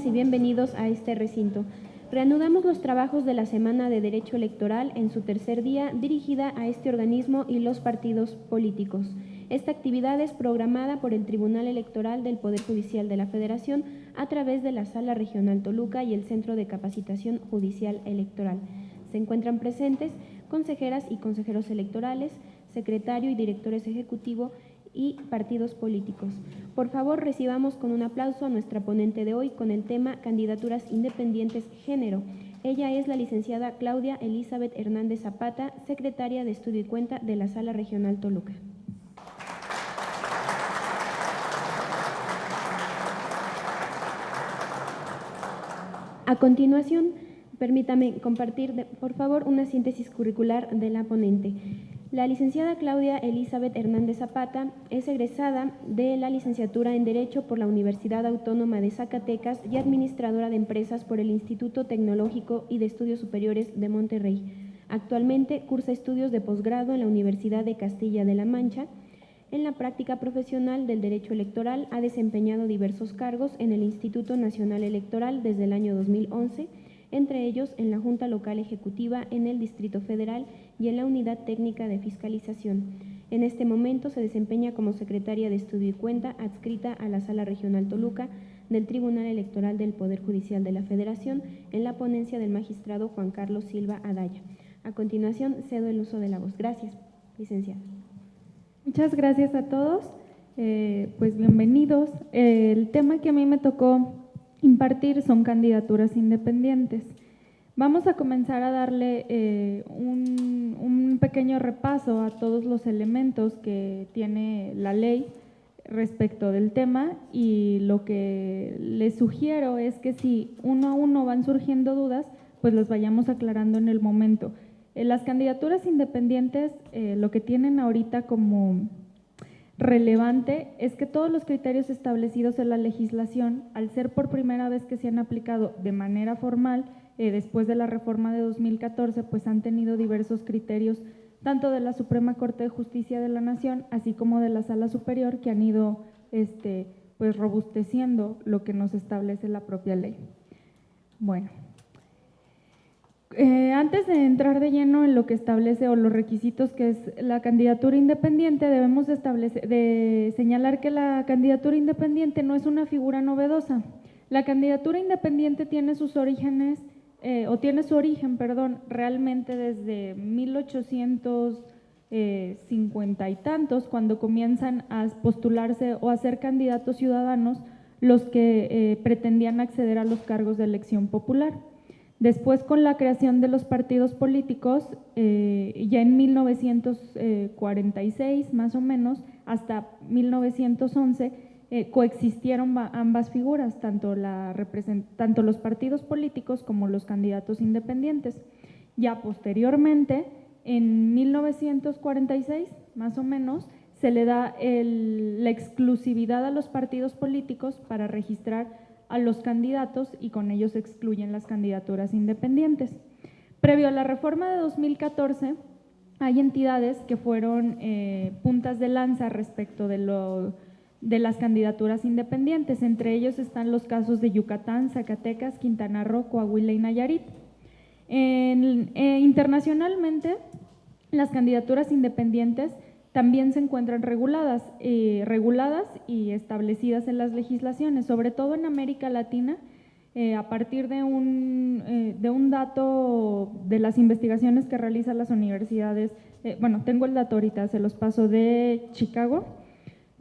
y bienvenidos a este recinto. Reanudamos los trabajos de la Semana de Derecho Electoral en su tercer día, dirigida a este organismo y los partidos políticos. Esta actividad es programada por el Tribunal Electoral del Poder Judicial de la Federación a través de la Sala Regional Toluca y el Centro de Capacitación Judicial Electoral. Se encuentran presentes consejeras y consejeros electorales, secretario y directores ejecutivo y partidos políticos. Por favor, recibamos con un aplauso a nuestra ponente de hoy con el tema Candidaturas Independientes Género. Ella es la licenciada Claudia Elizabeth Hernández Zapata, secretaria de Estudio y Cuenta de la Sala Regional Toluca. A continuación, permítame compartir, por favor, una síntesis curricular de la ponente. La licenciada Claudia Elizabeth Hernández Zapata es egresada de la licenciatura en Derecho por la Universidad Autónoma de Zacatecas y administradora de empresas por el Instituto Tecnológico y de Estudios Superiores de Monterrey. Actualmente cursa estudios de posgrado en la Universidad de Castilla de la Mancha. En la práctica profesional del Derecho Electoral ha desempeñado diversos cargos en el Instituto Nacional Electoral desde el año 2011, entre ellos en la Junta Local Ejecutiva en el Distrito Federal y en la Unidad Técnica de Fiscalización. En este momento se desempeña como secretaria de Estudio y Cuenta adscrita a la Sala Regional Toluca del Tribunal Electoral del Poder Judicial de la Federación en la ponencia del magistrado Juan Carlos Silva Adaya. A continuación, cedo el uso de la voz. Gracias, licenciada. Muchas gracias a todos. Pues bienvenidos. El tema que a mí me tocó impartir son candidaturas independientes. Vamos a comenzar a darle un pequeño repaso a todos los elementos que tiene la ley respecto del tema, y lo que les sugiero es que si uno a uno van surgiendo dudas, pues las vayamos aclarando en el momento. Las candidaturas independientes lo que tienen ahorita como relevante es que todos los criterios establecidos en la legislación, al ser por primera vez que se han aplicado de manera formal, después de la reforma de 2014, pues han tenido diversos criterios, tanto de la Suprema Corte de Justicia de la Nación, así como de la Sala Superior, que han ido pues robusteciendo lo que nos establece la propia ley. Bueno. Antes de entrar de lleno en lo que establece o los requisitos que es la candidatura independiente, debemos de señalar que la candidatura independiente no es una figura novedosa. La candidatura independiente tiene sus orígenes, tiene su origen, realmente desde 1850 y tantos, cuando comienzan a postularse o a ser candidatos ciudadanos los que pretendían acceder a los cargos de elección popular. Después, con la creación de los partidos políticos, ya en 1946 más o menos, hasta 1911, coexistieron ambas figuras, tanto los partidos políticos como los candidatos independientes. Ya posteriormente, en 1946 más o menos, se le da la exclusividad a los partidos políticos para registrar a los candidatos y con ellos se excluyen las candidaturas independientes. Previo a la reforma de 2014, hay entidades que fueron puntas de lanza respecto de las candidaturas independientes. Entre ellos están los casos de Yucatán, Zacatecas, Quintana Roo, Coahuila y Nayarit. Internacionalmente, las candidaturas independientes también se encuentran reguladas y establecidas en las legislaciones, sobre todo en América Latina, a partir de un dato de las investigaciones que realizan las universidades. Bueno, tengo el dato ahorita, se los paso, de Chicago.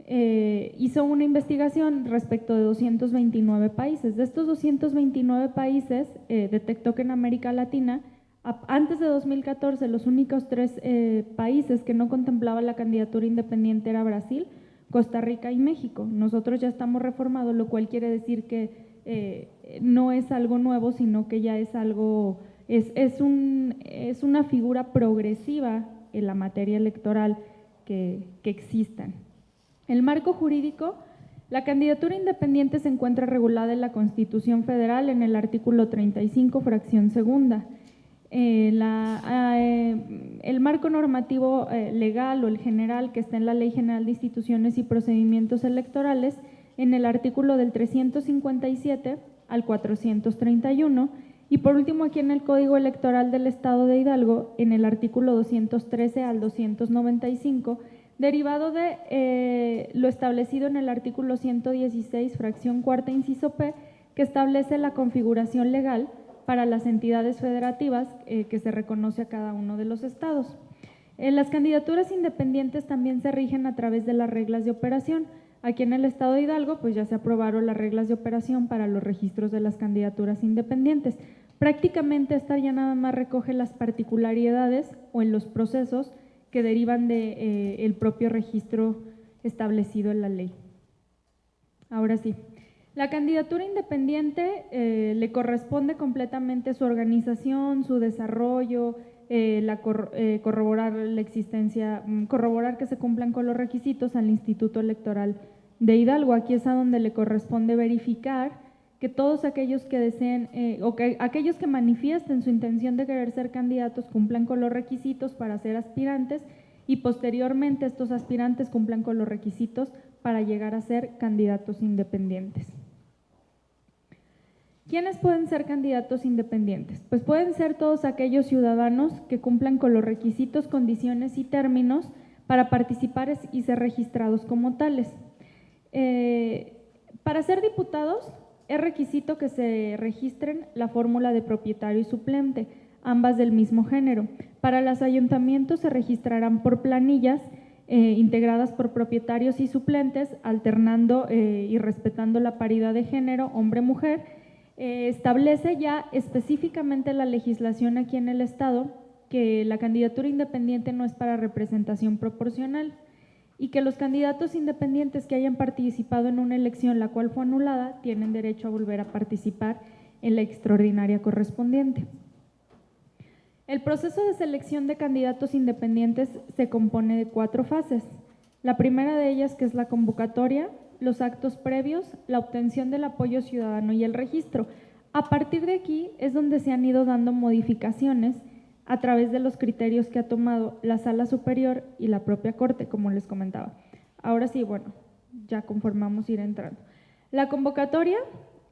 Hizo una investigación respecto de 229 países. De estos 229 países, detectó que en América Latina, antes de 2014, los únicos 3 países que no contemplaban la candidatura independiente era Brasil, Costa Rica y México. Nosotros ya estamos reformados, lo cual quiere decir que no es algo nuevo, sino que ya es algo, es una figura progresiva en la materia electoral que existan. El marco jurídico: la candidatura independiente se encuentra regulada en la Constitución Federal en el artículo 35, fracción segunda. El marco normativo legal o el general, que está en la Ley General de Instituciones y Procedimientos Electorales, en el artículo del 357 al 431. Y por último, aquí en el Código Electoral del Estado de Hidalgo, en el artículo 213 al 295, derivado de lo establecido en el artículo 116, fracción cuarta, inciso P, que establece la configuración legal para las entidades federativas que se reconoce a cada uno de los estados. Las candidaturas independientes también se rigen a través de las reglas de operación. Aquí en el Estado de Hidalgo, pues ya se aprobaron las reglas de operación para los registros de las candidaturas independientes. Prácticamente esta ya nada más recoge las particularidades o en los procesos que derivan del propio registro establecido en la ley. Ahora sí, la candidatura independiente le corresponde completamente su organización, su desarrollo, corroborar la existencia, corroborar que se cumplan con los requisitos al Instituto Electoral de Hidalgo. Aquí es a donde le corresponde verificar que todos aquellos que deseen aquellos que manifiesten su intención de querer ser candidatos cumplan con los requisitos para ser aspirantes y posteriormente estos aspirantes cumplan con los requisitos para llegar a ser candidatos independientes. ¿Quiénes pueden ser candidatos independientes? Pues pueden ser todos aquellos ciudadanos que cumplan con los requisitos, condiciones y términos para participar y ser registrados como tales. Para ser diputados es requisito que se registren la fórmula de propietario y suplente, ambas del mismo género. Para los ayuntamientos se registrarán por planillas integradas por propietarios y suplentes, alternando y respetando la paridad de género, hombre-mujer. Establece ya específicamente la legislación aquí en el Estado que la candidatura independiente no es para representación proporcional y que los candidatos independientes que hayan participado en una elección la cual fue anulada tienen derecho a volver a participar en la extraordinaria correspondiente. El proceso de selección de candidatos independientes se compone de 4 fases. La primera de ellas, que es la convocatoria, los actos previos, la obtención del apoyo ciudadano y el registro. A partir de aquí es donde se han ido dando modificaciones a través de los criterios que ha tomado la Sala Superior y la propia Corte, como les comentaba. Ahora sí, bueno, ya conforme vamos a ir entrando. La convocatoria,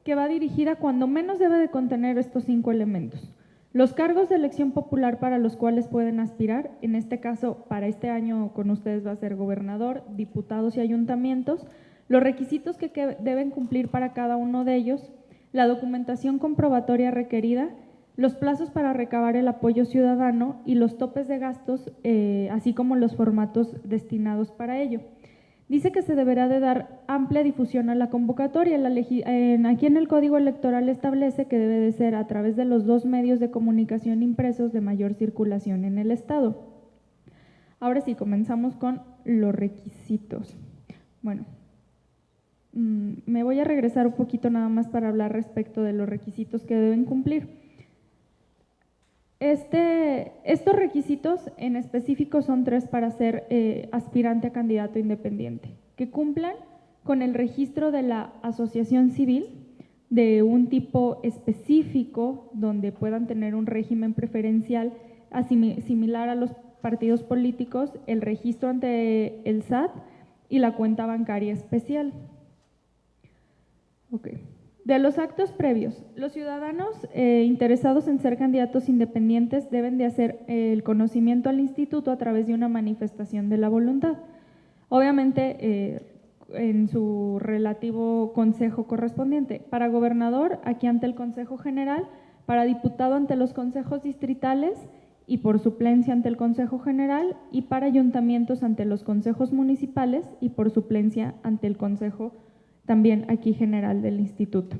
que va dirigida cuando menos debe de contener estos 5 elementos. Los cargos de elección popular para los cuales pueden aspirar, en este caso, para este año con ustedes va a ser gobernador, diputados y ayuntamientos, los requisitos que deben cumplir para cada uno de ellos, la documentación comprobatoria requerida, los plazos para recabar el apoyo ciudadano y los topes de gastos, así como los formatos destinados para ello. Dice que se deberá de dar amplia difusión a la convocatoria. Aquí en el Código Electoral establece que debe de ser a través de los 2 medios de comunicación impresos de mayor circulación en el Estado. Ahora sí, comenzamos con los requisitos. Bueno, me voy a regresar un poquito nada más para hablar respecto de los requisitos que deben cumplir. Estos requisitos en específico son 3 para ser aspirante a candidato independiente, que cumplan con el registro de la asociación civil de un tipo específico donde puedan tener un régimen preferencial similar a los partidos políticos, el registro ante el SAT y la cuenta bancaria especial. Okay. De los actos previos, los ciudadanos interesados en ser candidatos independientes deben de hacer el conocimiento al instituto a través de una manifestación de la voluntad. Obviamente, en su relativo consejo correspondiente. Para gobernador, aquí ante el Consejo General, para diputado ante los consejos distritales y por suplencia ante el Consejo General, y para ayuntamientos ante los consejos municipales y por suplencia ante el Consejo también aquí general del instituto.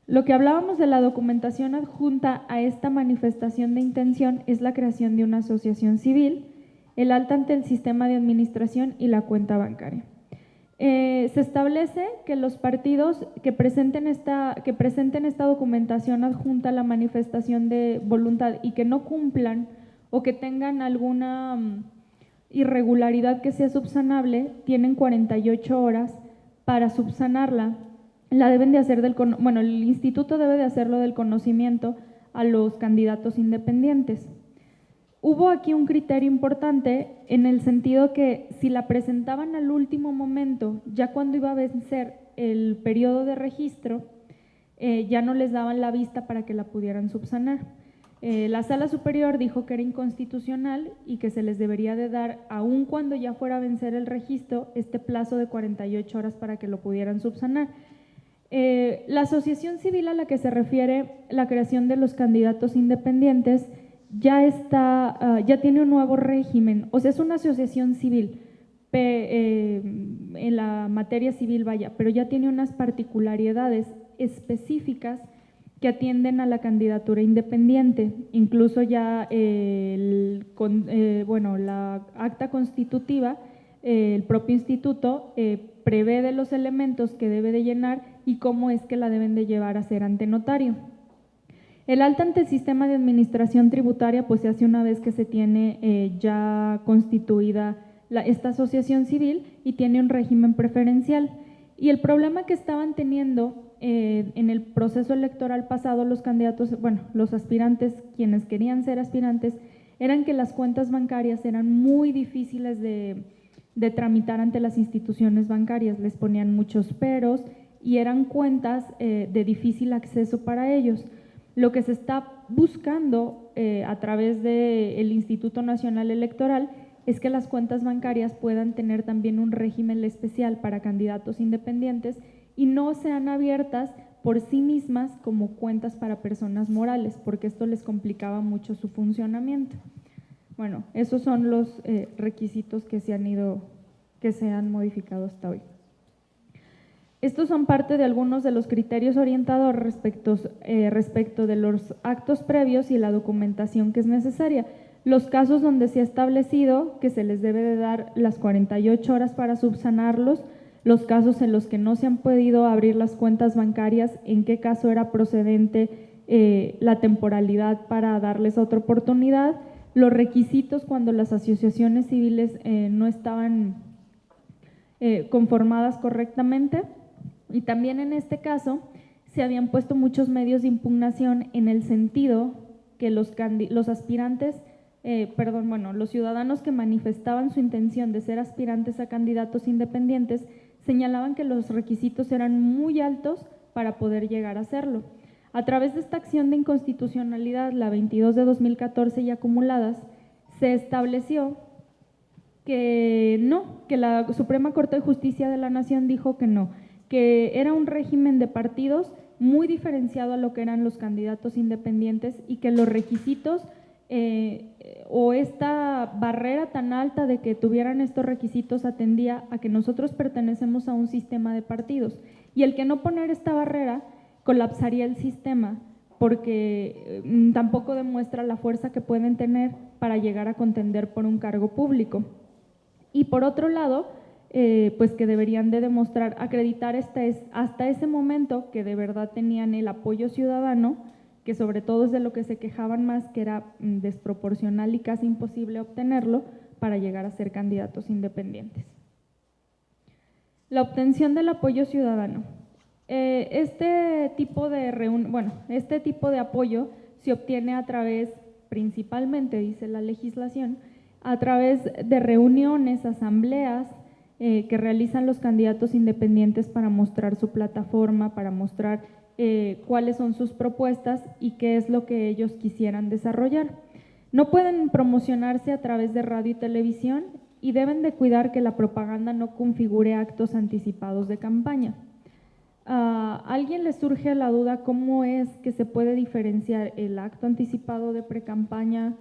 Lo que hablábamos de la documentación adjunta a esta manifestación de intención es la creación de una asociación civil, el alta ante el sistema de administración y la cuenta bancaria. Se establece que los partidos que presenten esta documentación adjunta a la manifestación de voluntad y que no cumplan o que tengan alguna irregularidad que sea subsanable, tienen 48 horas para subsanarla. La deben de hacer el instituto debe de hacerlo del conocimiento a los candidatos independientes. Hubo aquí un criterio importante en el sentido que si la presentaban al último momento, ya cuando iba a vencer el periodo de registro, ya no les daban la vista para que la pudieran subsanar. La Sala Superior dijo que era inconstitucional y que se les debería de dar, aun cuando ya fuera a vencer el registro, este plazo de 48 horas para que lo pudieran subsanar. La asociación civil a la que se refiere la creación de los candidatos independientes ya tiene un nuevo régimen, o sea, es una asociación civil, en la materia civil vaya, pero ya tiene unas particularidades específicas que atienden a la candidatura independiente. Incluso ya la acta constitutiva, el propio instituto prevé de los elementos que debe de llenar y cómo es que la deben de llevar a ser ante notario. El alta ante el sistema de administración tributaria pues se hace una vez que se tiene ya constituida esta asociación civil y tiene un régimen preferencial. Y el problema que estaban teniendo en el proceso electoral pasado los candidatos, bueno, los aspirantes, quienes querían ser aspirantes, eran que las cuentas bancarias eran muy difíciles de tramitar ante las instituciones bancarias, les ponían muchos peros y eran cuentas de difícil acceso para ellos. Lo que se está buscando a través del Instituto Nacional Electoral es que las cuentas bancarias puedan tener también un régimen especial para candidatos independientes y no sean abiertas por sí mismas como cuentas para personas morales, porque esto les complicaba mucho su funcionamiento. Bueno, esos son los requisitos que se han modificado hasta hoy. Estos son parte de algunos de los criterios orientadores respecto de los actos previos y la documentación que es necesaria. Los casos donde se ha establecido que se les debe de dar las 48 horas para subsanarlos, los casos en los que no se han podido abrir las cuentas bancarias, en qué caso era procedente la temporalidad para darles otra oportunidad, los requisitos cuando las asociaciones civiles no estaban conformadas correctamente. Y también en este caso se habían puesto muchos medios de impugnación en el sentido que los ciudadanos que manifestaban su intención de ser aspirantes a candidatos independientes señalaban que los requisitos eran muy altos para poder llegar a hacerlo. A través de esta acción de inconstitucionalidad, la 22 de 2014 y acumuladas, se estableció que no, que la Suprema Corte de Justicia de la Nación dijo que no, que era un régimen de partidos muy diferenciado a lo que eran los candidatos independientes y que los requisitos o esta barrera tan alta de que tuvieran estos requisitos atendía a que nosotros pertenecemos a un sistema de partidos y el que no poner esta barrera colapsaría el sistema porque tampoco demuestra la fuerza que pueden tener para llegar a contender por un cargo público. Y por otro lado, pues que deberían de demostrar, acreditar hasta ese momento que de verdad tenían el apoyo ciudadano, que sobre todo es de lo que se quejaban más, que era desproporcional y casi imposible obtenerlo para llegar a ser candidatos independientes. La obtención del apoyo ciudadano. Este tipo de apoyo se obtiene a través, principalmente, dice la legislación, a través de reuniones, asambleas, que realizan los candidatos independientes para mostrar su plataforma, para mostrar cuáles son sus propuestas y qué es lo que ellos quisieran desarrollar. No pueden promocionarse a través de radio y televisión y deben de cuidar que la propaganda no configure actos anticipados de campaña. ¿A alguien le surge la duda cómo es que se puede diferenciar el acto anticipado de precampaña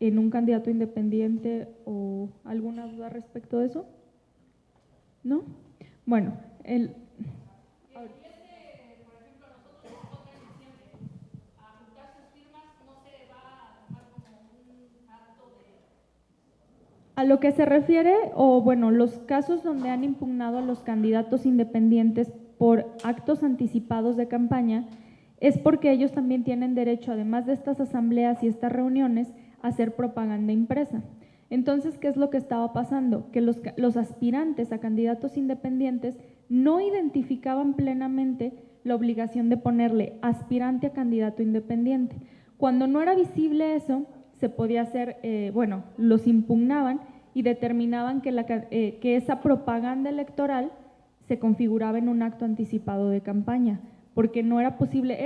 en un candidato independiente o alguna duda respecto de eso? ¿No? Bueno, a lo que se refiere, los casos donde han impugnado a los candidatos independientes por actos anticipados de campaña, es porque ellos también tienen derecho, además de estas asambleas y estas reuniones, a hacer propaganda impresa. Entonces, ¿qué es lo que estaba pasando? Que los aspirantes a candidatos independientes no identificaban plenamente la obligación de ponerle aspirante a candidato independiente. Cuando no era visible eso, se podía hacer, los impugnaban y determinaban que esa propaganda electoral se configuraba en un acto anticipado de campaña. porque no era posible,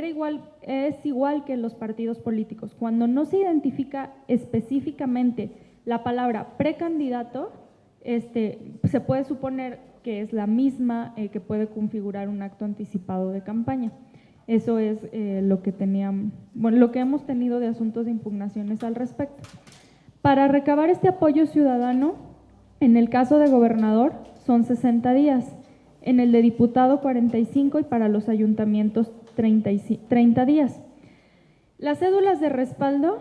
es igual que los partidos políticos. Cuando no se identifica específicamente la palabra precandidato, se puede suponer que es la misma que puede configurar un acto anticipado de campaña. Eso es lo que hemos tenido de asuntos de impugnaciones al respecto. Para recabar este apoyo ciudadano, en el caso de gobernador son 60 días, en el de diputado 45 y para los ayuntamientos 30 días. Las cédulas de respaldo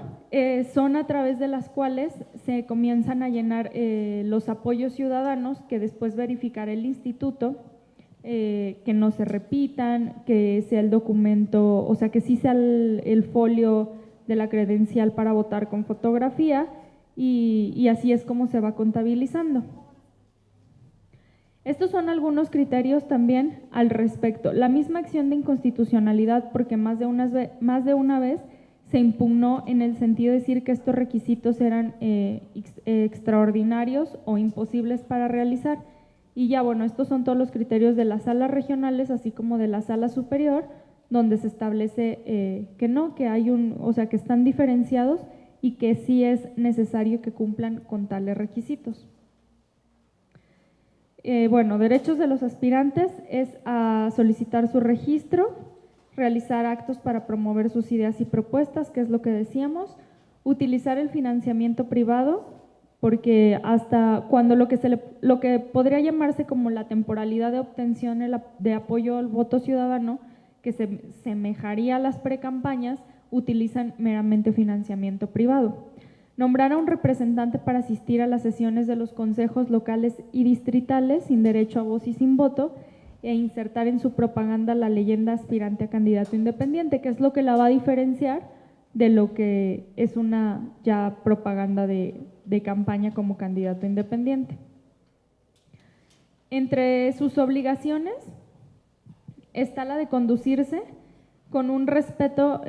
son a través de las cuales se comienzan a llenar los apoyos ciudadanos que después verificará el instituto, que no se repitan, que sea el documento, o sea que sí sea el folio de la credencial para votar con fotografía y así es como se va contabilizando. Estos son algunos criterios también al respecto. La misma acción de inconstitucionalidad, porque más de una vez se impugnó en el sentido de decir que estos requisitos eran extraordinarios o imposibles para realizar. Y ya, bueno, estos son todos los criterios de las salas regionales, así como de la sala superior, donde se establece que no, que hay que están diferenciados y que sí es necesario que cumplan con tales requisitos. Derechos de los aspirantes es a solicitar su registro, realizar actos para promover sus ideas y propuestas, que es lo que decíamos, utilizar el financiamiento privado, porque hasta cuando lo que podría llamarse como la temporalidad de obtención de apoyo al voto ciudadano, que se semejaría a las precampañas, utilizan meramente financiamiento privado. Nombrar a un representante para asistir a las sesiones de los consejos locales y distritales sin derecho a voz y sin voto, e insertar en su propaganda la leyenda aspirante a candidato independiente, que es lo que la va a diferenciar de lo que es una ya propaganda de campaña como candidato independiente. Entre sus obligaciones está la de conducirse con un respeto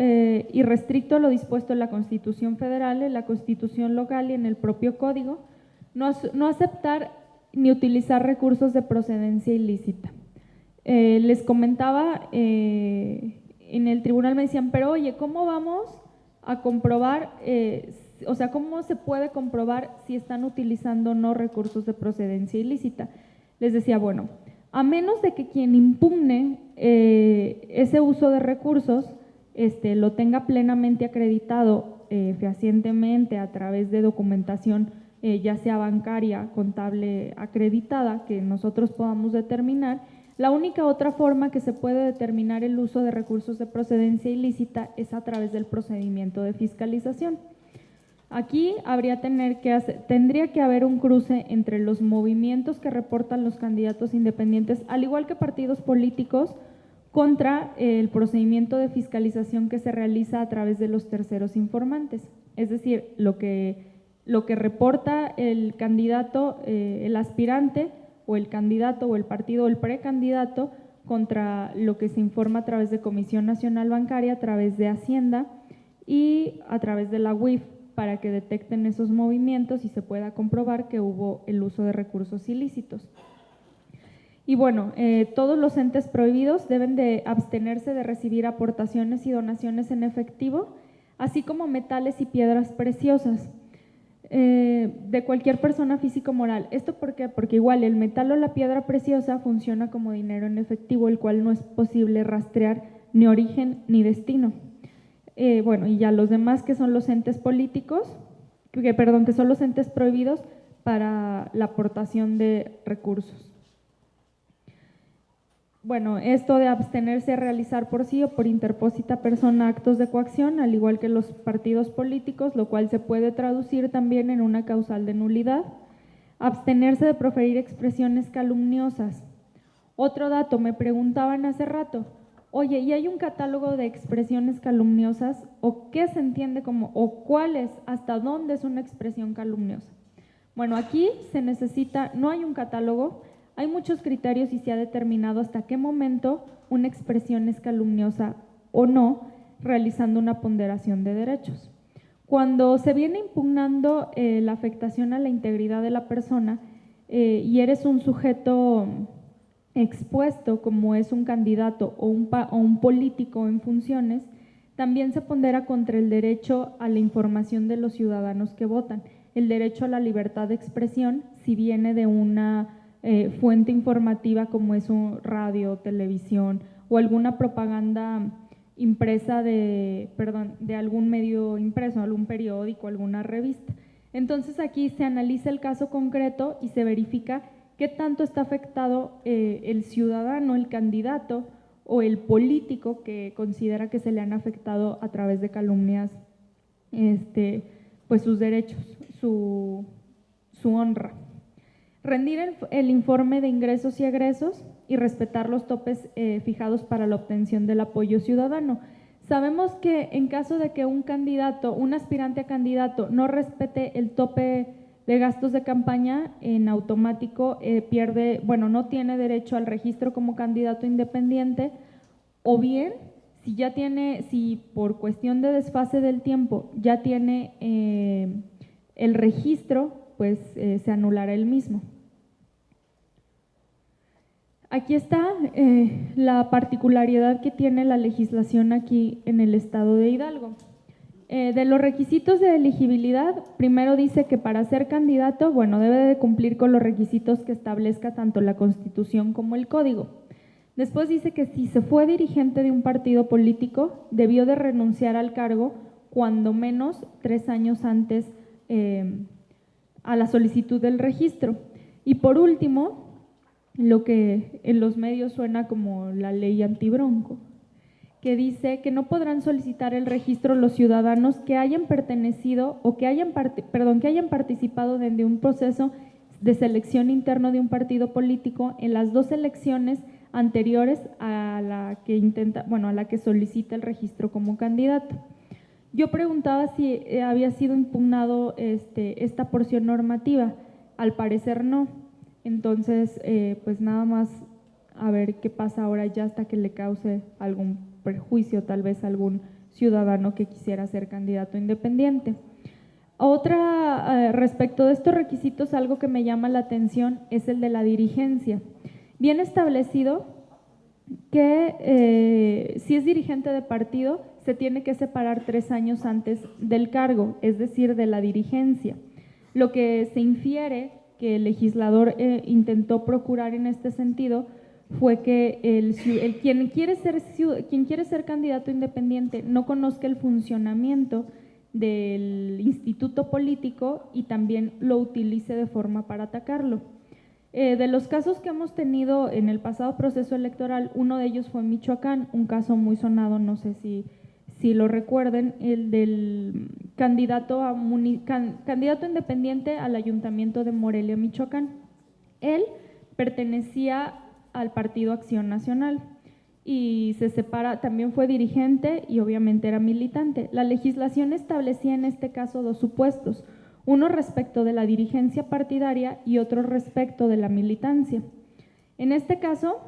irrestricto a lo dispuesto en la Constitución Federal, en la Constitución local y en el propio Código, no aceptar ni utilizar recursos de procedencia ilícita. Les comentaba, en el tribunal me decían, pero oye, ¿cómo vamos a comprobar, cómo se puede comprobar si están utilizando o no recursos de procedencia ilícita? Les decía, bueno, a menos de que quien impugne ese uso de recursos lo tenga plenamente acreditado fehacientemente a través de documentación, ya sea bancaria, contable, acreditada, que nosotros podamos determinar. La única otra forma que se puede determinar el uso de recursos de procedencia ilícita es a través del procedimiento de fiscalización. Aquí tendría que haber un cruce entre los movimientos que reportan los candidatos independientes, al igual que partidos políticos, contra el procedimiento de fiscalización que se realiza a través de los terceros informantes. Es decir, lo que reporta el candidato, el aspirante, o el candidato, o el partido, o el precandidato, contra lo que se informa a través de Comisión Nacional Bancaria, a través de Hacienda y a través de la UIF, para que detecten esos movimientos y se pueda comprobar que hubo el uso de recursos ilícitos. Y bueno, todos los entes prohibidos deben de abstenerse de recibir aportaciones y donaciones en efectivo, así como metales y piedras preciosas de cualquier persona física o moral. ¿Esto por qué? Porque igual el metal o la piedra preciosa funciona como dinero en efectivo, el cual no es posible rastrear ni origen ni destino. Y ya los demás, que son los entes políticos, que son los entes prohibidos para la aportación de recursos. Bueno, esto de abstenerse a realizar por sí o por interpósita persona actos de coacción, al igual que los partidos políticos, lo cual se puede traducir también en una causal de nulidad. Abstenerse de proferir expresiones calumniosas. Otro dato, me preguntaban hace rato, oye, ¿y hay un catálogo de expresiones calumniosas? ¿O qué se entiende como, o cuál es, hasta dónde es una expresión calumniosa? Bueno, aquí no hay un catálogo. Hay muchos criterios y se ha determinado hasta qué momento una expresión es calumniosa o no, realizando una ponderación de derechos. Cuando se viene impugnando la afectación a la integridad de la persona y eres un sujeto expuesto como es un candidato o un político en funciones, también se pondera contra el derecho a la información de los ciudadanos que votan, el derecho a la libertad de expresión si viene de una fuente informativa como es un radio, televisión o alguna propaganda impresa de algún medio impreso, algún periódico, alguna revista. Entonces aquí se analiza el caso concreto y se verifica qué tanto está afectado el ciudadano, el candidato o el político que considera que se le han afectado a través de calumnias pues sus derechos, su honra. Rendir el informe de ingresos y egresos y respetar los topes fijados para la obtención del apoyo ciudadano. Sabemos que en caso de que un candidato, un aspirante a candidato no respete el tope de gastos de campaña, en automático no tiene derecho al registro como candidato independiente, o bien si por cuestión de desfase del tiempo ya tiene el registro, pues se anulará el mismo. Aquí está la particularidad que tiene la legislación aquí en el estado de Hidalgo. De los requisitos de elegibilidad, primero dice que para ser candidato, debe de cumplir con los requisitos que establezca tanto la Constitución como el Código. Después dice que si se fue dirigente de un partido político, debió de renunciar al cargo cuando menos 3 años antes a la solicitud del registro. Y por último, lo que en los medios suena como la ley antibronco, que dice que no podrán solicitar el registro los ciudadanos que hayan pertenecido o que hayan participado de un proceso de selección interno de un partido político en las 2 elecciones anteriores a la que solicita el registro como candidato. Yo preguntaba si había sido impugnado esta porción normativa. Al parecer no. Entonces, pues nada más a ver qué pasa ahora ya hasta que le cause algún perjuicio tal vez a algún ciudadano que quisiera ser candidato independiente. Respecto de estos requisitos, algo que me llama la atención es el de la dirigencia. Bien establecido que si es dirigente de partido, se tiene que separar 3 años antes del cargo, es decir, de la dirigencia. Lo que se infiere que el legislador intentó procurar en este sentido fue que quien quiere ser candidato independiente no conozca el funcionamiento del instituto político y también lo utilice de forma para atacarlo. De los casos que hemos tenido en el pasado proceso electoral, uno de ellos fue en Michoacán, un caso muy sonado, no sé si lo recuerden, el del candidato independiente al ayuntamiento de Morelia, Michoacán. Él pertenecía al Partido Acción Nacional y se separa, también fue dirigente y obviamente era militante. La legislación establecía en este caso 2 supuestos, uno respecto de la dirigencia partidaria y otro respecto de la militancia. En este caso,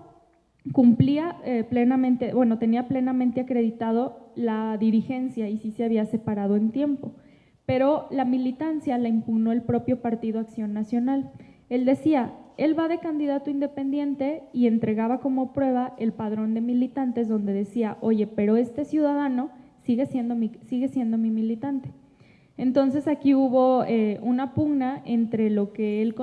tenía plenamente acreditado la dirigencia y sí se había separado en tiempo, pero la militancia la impugnó el propio Partido Acción Nacional. Él decía, él va de candidato independiente y entregaba como prueba el padrón de militantes donde decía, oye, pero este ciudadano sigue siendo mi militante. Entonces aquí hubo una pugna entre lo que él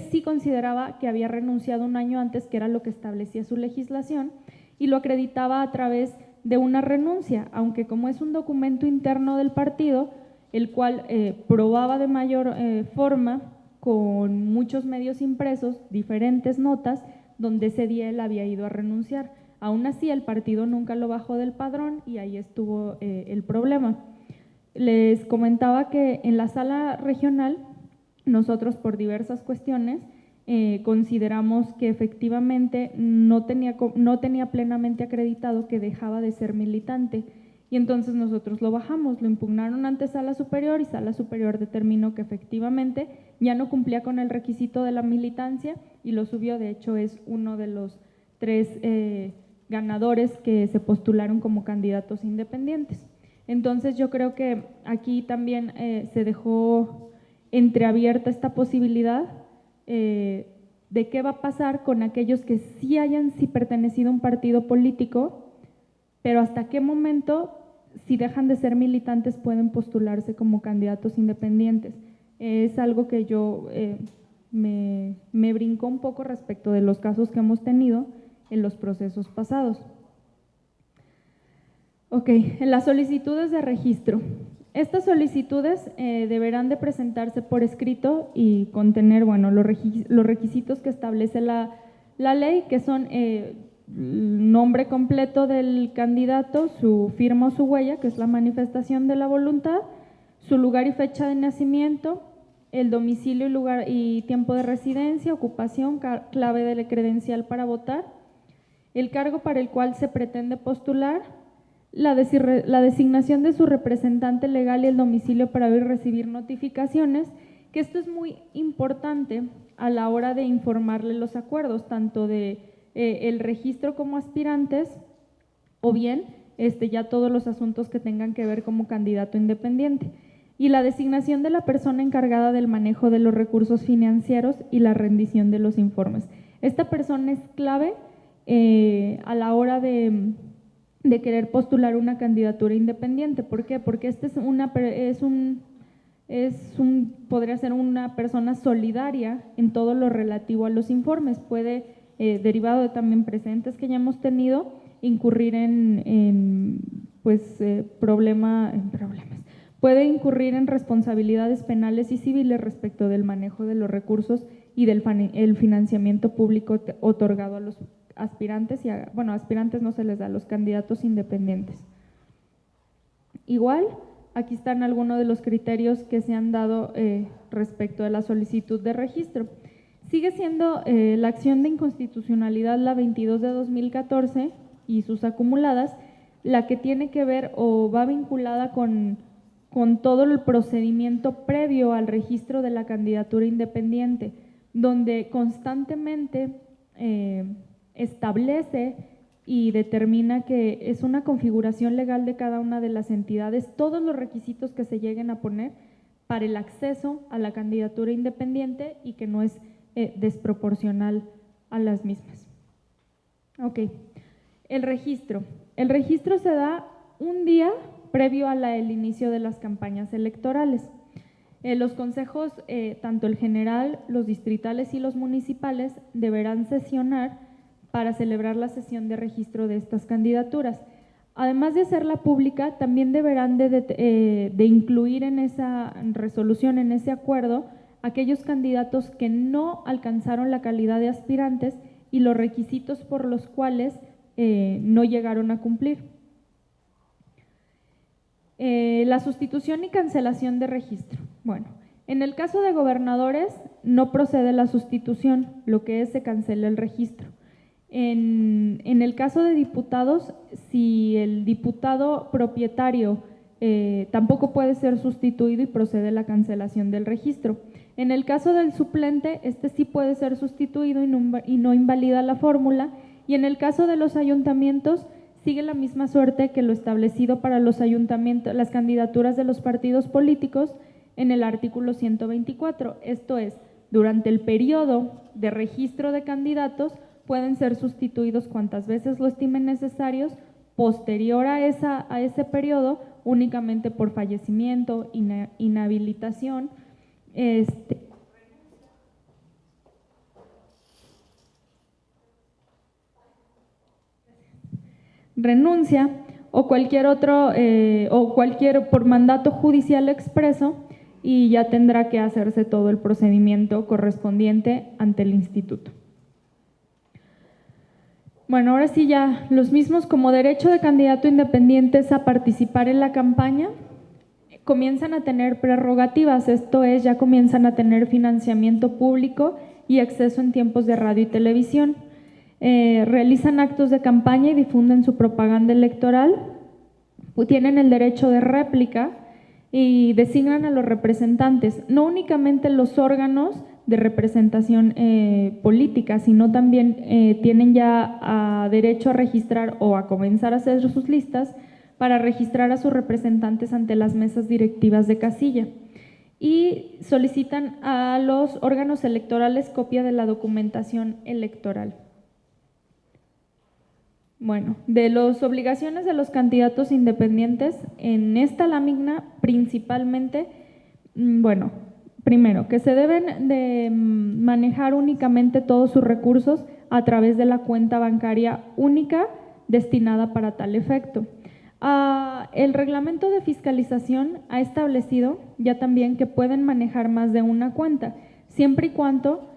sí consideraba que había renunciado 1 año antes, que era lo que establecía su legislación, y lo acreditaba a través de una renuncia, aunque como es un documento interno del partido, el cual probaba de mayor forma con muchos medios impresos, diferentes notas, donde ese día él había ido a renunciar. Aún así, el partido nunca lo bajó del padrón y ahí estuvo el problema. Les comentaba que en la sala regional, nosotros por diversas cuestiones consideramos que efectivamente no tenía plenamente acreditado que dejaba de ser militante. Y entonces nosotros lo bajamos, lo impugnaron ante Sala Superior y Sala Superior determinó que efectivamente ya no cumplía con el requisito de la militancia y lo subió. De hecho, es uno de los 3 ganadores que se postularon como candidatos independientes. Entonces yo creo que aquí también se dejó entreabierta esta posibilidad de qué va a pasar con aquellos que sí hayan pertenecido a un partido político, pero hasta qué momento, si dejan de ser militantes, pueden postularse como candidatos independientes. Es algo que yo me brincó un poco respecto de los casos que hemos tenido en los procesos pasados. Ok, en las solicitudes de registro. Estas solicitudes deberán de presentarse por escrito y contener, bueno, los requisitos que establece la ley, que son nombre completo del candidato, su firma o su huella, que es la manifestación de la voluntad, su lugar y fecha de nacimiento, el domicilio y lugar y tiempo de residencia, ocupación, clave de la credencial para votar, el cargo para el cual se pretende postular, la designación de su representante legal y el domicilio para ver y recibir notificaciones, que esto es muy importante a la hora de informarle los acuerdos, tanto de el registro como aspirantes, o bien ya todos los asuntos que tengan que ver como candidato independiente. Y la designación de la persona encargada del manejo de los recursos financieros y la rendición de los informes. Esta persona es clave a la hora de querer postular una candidatura independiente. ¿Por qué? Porque podría ser una persona solidaria en todo lo relativo a los informes. Puede, derivado de también precedentes que ya hemos tenido, incurrir en problemas. Puede incurrir en responsabilidades penales y civiles respecto del manejo de los recursos y del financiamiento público otorgado a los aspirantes, aspirantes no se les da, a los candidatos independientes. Igual, aquí están algunos de los criterios que se han dado respecto de la solicitud de registro. Sigue siendo la acción de inconstitucionalidad, la 22 de 2014 y sus acumuladas, la que tiene que ver o va vinculada con todo el procedimiento previo al registro de la candidatura independiente, donde constantemente establece y determina que es una configuración legal de cada una de las entidades, todos los requisitos que se lleguen a poner para el acceso a la candidatura independiente y que no es desproporcional a las mismas. Ok, el registro. El registro se da un día previo al inicio de las campañas electorales. Los consejos, tanto el general, los distritales y los municipales, deberán sesionar para celebrar la sesión de registro de estas candidaturas. Además de hacerla pública, también deberán de incluir en esa resolución, en ese acuerdo, aquellos candidatos que no alcanzaron la calidad de aspirantes y los requisitos por los cuales no llegaron a cumplir. La sustitución y cancelación de registro. Bueno, en el caso de gobernadores no procede la sustitución, lo que es se cancela el registro. En el caso de diputados, si el diputado propietario tampoco puede ser sustituido y procede la cancelación del registro. En el caso del suplente, sí puede ser sustituido y no invalida la fórmula. Y en el caso de los ayuntamientos, sigue la misma suerte que lo establecido para los ayuntamientos, las candidaturas de los partidos políticos en el artículo 124. Esto es, durante el periodo de registro de candidatos pueden ser sustituidos cuantas veces lo estimen necesarios. Posterior a ese periodo, únicamente por fallecimiento, inhabilitación, renuncia o cualquier otro por mandato judicial expreso, y ya tendrá que hacerse todo el procedimiento correspondiente ante el instituto. Bueno, ahora sí ya los mismos como derecho de candidato independientes a participar en la campaña comienzan a tener prerrogativas, esto es, ya comienzan a tener financiamiento público y acceso en tiempos de radio y televisión. Realizan actos de campaña y difunden su propaganda electoral, tienen el derecho de réplica y designan a los representantes, no únicamente los órganos de representación política, sino también tienen ya derecho a registrar o a comenzar a hacer sus listas para registrar a sus representantes ante las mesas directivas de casilla. y solicitan a los órganos electorales copia de la documentación electoral. Bueno, de las obligaciones de los candidatos independientes en esta lámina, principalmente, bueno, primero, que se deben de manejar únicamente todos sus recursos a través de la cuenta bancaria única destinada para tal efecto. El reglamento de fiscalización ha establecido ya también que pueden manejar más de una cuenta, siempre y cuando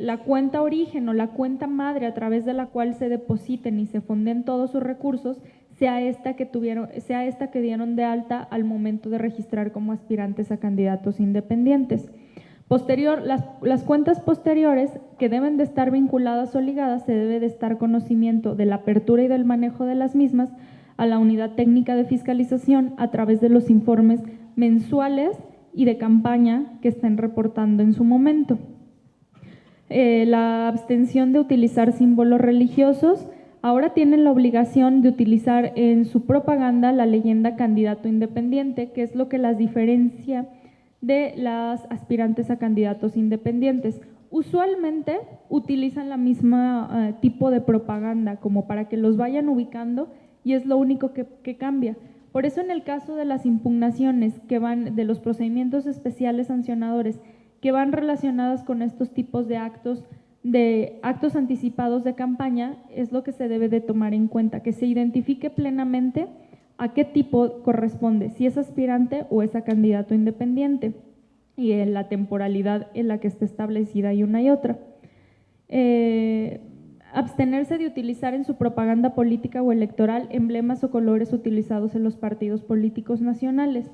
la cuenta origen o la cuenta madre a través de la cual se depositen y se fonden todos sus recursos sea esta que dieron de alta al momento de registrar como aspirantes a candidatos independientes. Las cuentas posteriores que deben de estar vinculadas o ligadas, se debe de estar conocimiento de la apertura y del manejo de las mismas a la unidad técnica de fiscalización a través de los informes mensuales y de campaña que estén reportando en su momento. La abstención de utilizar símbolos religiosos. Ahora tienen la obligación de utilizar en su propaganda la leyenda candidato independiente, que es lo que las diferencia de las aspirantes a candidatos independientes. Usualmente utilizan la misma tipo de propaganda como para que los vayan ubicando y es lo único que cambia. Por eso en el caso de las impugnaciones que van de los procedimientos especiales sancionadores que van relacionadas con estos tipos de actos anticipados de campaña, es lo que se debe de tomar en cuenta, que se identifique plenamente a qué tipo corresponde, si es aspirante o es a candidato independiente, y en la temporalidad en la que esté establecida y una y otra. Abstenerse de utilizar en su propaganda política o electoral emblemas o colores utilizados en los partidos políticos nacionales.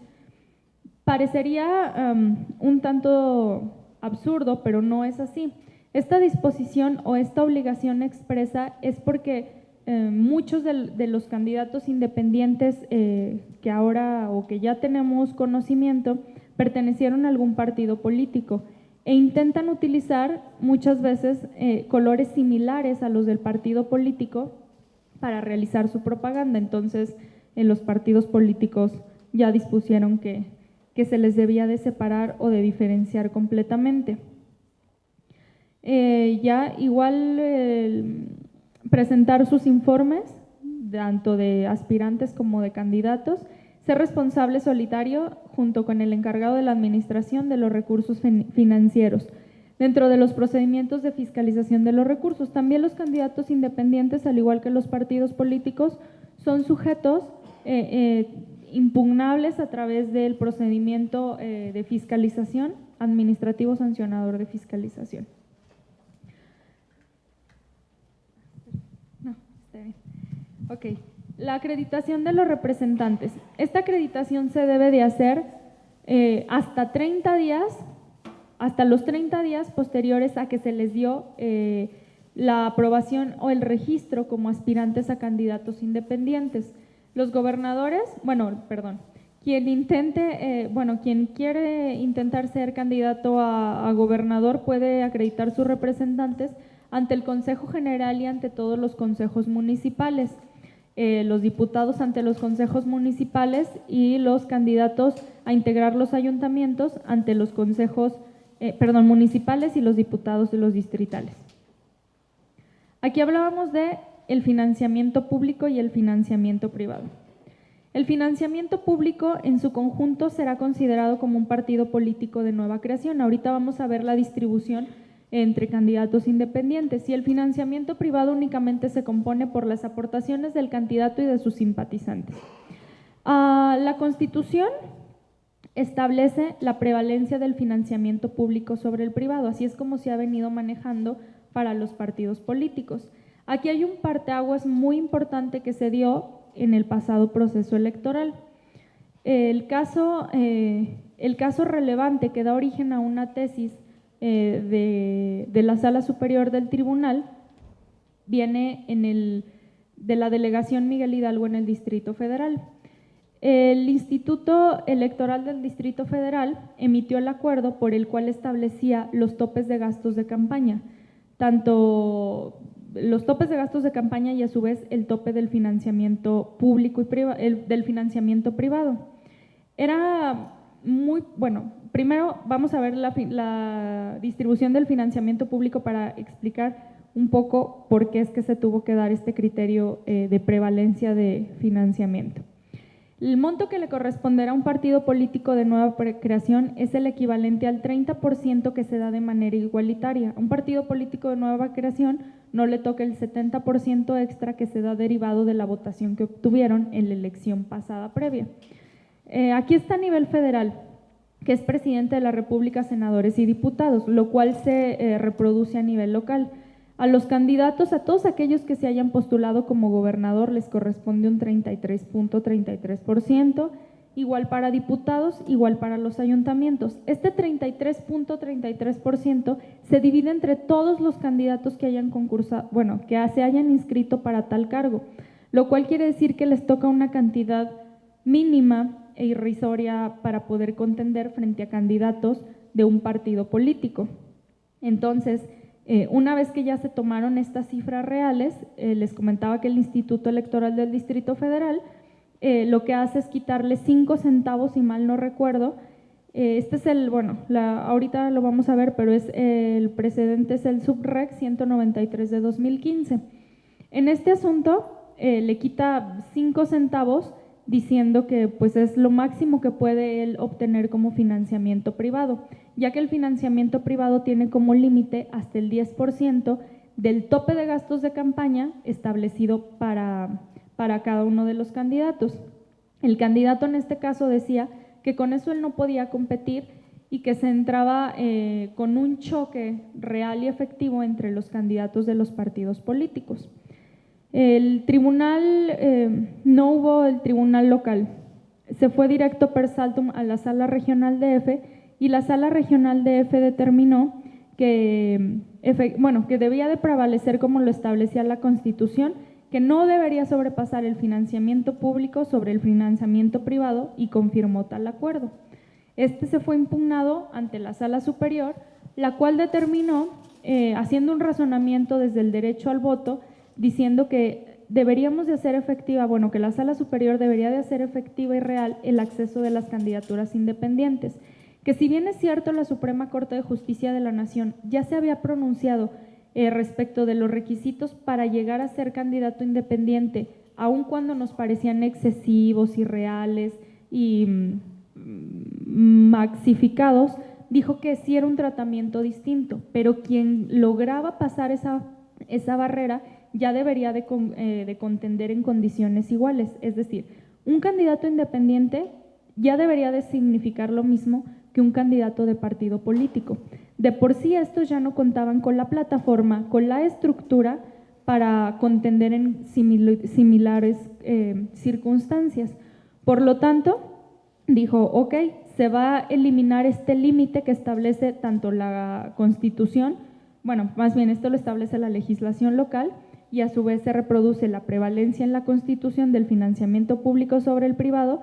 Parecería un tanto absurdo, pero no es así. Esta disposición o esta obligación expresa es porque muchos de los candidatos independientes que ahora o que ya tenemos conocimiento pertenecieron a algún partido político e intentan utilizar muchas veces colores similares a los del partido político para realizar su propaganda. Entonces, los partidos políticos ya dispusieron que se les debía de separar o de diferenciar completamente. Presentar sus informes, tanto de aspirantes como de candidatos, ser responsable solitario junto con el encargado de la administración de los recursos financieros. Dentro de los procedimientos de fiscalización de los recursos, también los candidatos independientes, al igual que los partidos políticos, son sujetos impugnables a través del procedimiento de fiscalización administrativo sancionador de fiscalización. No, está bien. Ok. La acreditación de los representantes. Esta acreditación se debe de hacer hasta los 30 días posteriores a que se les dio la aprobación o el registro como aspirantes a candidatos independientes. Los gobernadores, quien quiere intentar ser candidato a gobernador puede acreditar sus representantes ante el Consejo General y ante todos los consejos municipales. Los diputados ante los consejos municipales y los candidatos a integrar los ayuntamientos ante los consejos municipales y los diputados de los distritales. Aquí hablábamos de el financiamiento público y el financiamiento privado. El financiamiento público en su conjunto será considerado como un partido político de nueva creación. Ahorita vamos a ver la distribución entre candidatos independientes, y el financiamiento privado únicamente se compone por las aportaciones del candidato y de sus simpatizantes. La Constitución establece la prevalencia del financiamiento público sobre el privado, así es como se ha venido manejando para los partidos políticos. Aquí hay un parteaguas muy importante que se dio en el pasado proceso electoral. El caso relevante que da origen a una tesis de la Sala Superior del Tribunal viene de la Delegación Miguel Hidalgo en el Distrito Federal. El Instituto Electoral del Distrito Federal emitió el acuerdo por el cual establecía los topes de gastos de campaña, tanto los topes de gastos de campaña y a su vez el tope del financiamiento público y del financiamiento privado. Era primero vamos a ver la distribución del financiamiento público para explicar un poco por qué es que se tuvo que dar este criterio de prevalencia de financiamiento. El monto que le corresponderá a un partido político de nueva creación es el equivalente al 30% que se da de manera igualitaria. A un partido político de nueva creación no le toca el 70% extra que se da derivado de la votación que obtuvieron en la elección pasada previa. Aquí está a nivel federal, que es presidente de la República, senadores y diputados, lo cual se reproduce a nivel local. A los candidatos, a todos aquellos que se hayan postulado como gobernador, les corresponde un 33.33%, igual para diputados, igual para los ayuntamientos. Este 33.33% se divide entre todos los candidatos que hayan concursado, que se hayan inscrito para tal cargo, lo cual quiere decir que les toca una cantidad mínima e irrisoria para poder contender frente a candidatos de un partido político. Entonces, una vez que ya se tomaron estas cifras reales, les comentaba que el Instituto Electoral del Distrito Federal lo que hace es quitarle 5 centavos, si mal no recuerdo. Este es ahorita lo vamos a ver, pero el precedente es el Subrec 193 de 2015. En este asunto le quita 5 centavos diciendo que pues es lo máximo que puede él obtener como financiamiento privado, ya que el financiamiento privado tiene como límite hasta el 10% del tope de gastos de campaña establecido para cada uno de los candidatos. El candidato en este caso decía que con eso él no podía competir y que se entraba con un choque real y efectivo entre los candidatos de los partidos políticos. El tribunal, no hubo el tribunal local, se fue directo per saltum a la Sala Regional DF y la Sala Regional DF determinó que debía de prevalecer como lo establecía la Constitución, que no debería sobrepasar el financiamiento público sobre el financiamiento privado y confirmó tal acuerdo. Este se fue impugnado ante la Sala Superior, la cual determinó, haciendo un razonamiento desde el derecho al voto, diciendo que deberíamos de hacer efectiva, que la Sala Superior debería de hacer efectiva y real el acceso de las candidaturas independientes, que si bien es cierto la Suprema Corte de Justicia de la Nación ya se había pronunciado respecto de los requisitos para llegar a ser candidato independiente, aun cuando nos parecían excesivos, irreales y maxificados, dijo que sí era un tratamiento distinto, pero quien lograba pasar esa barrera ya debería de contender en condiciones iguales, es decir, un candidato independiente ya debería de significar lo mismo que un candidato de partido político. De por sí estos ya no contaban con la plataforma, con la estructura para contender en similares circunstancias. Por lo tanto, dijo, ok, se va a eliminar este límite que establece tanto la Constitución, más bien esto lo establece la legislación local, y a su vez se reproduce la prevalencia en la Constitución del financiamiento público sobre el privado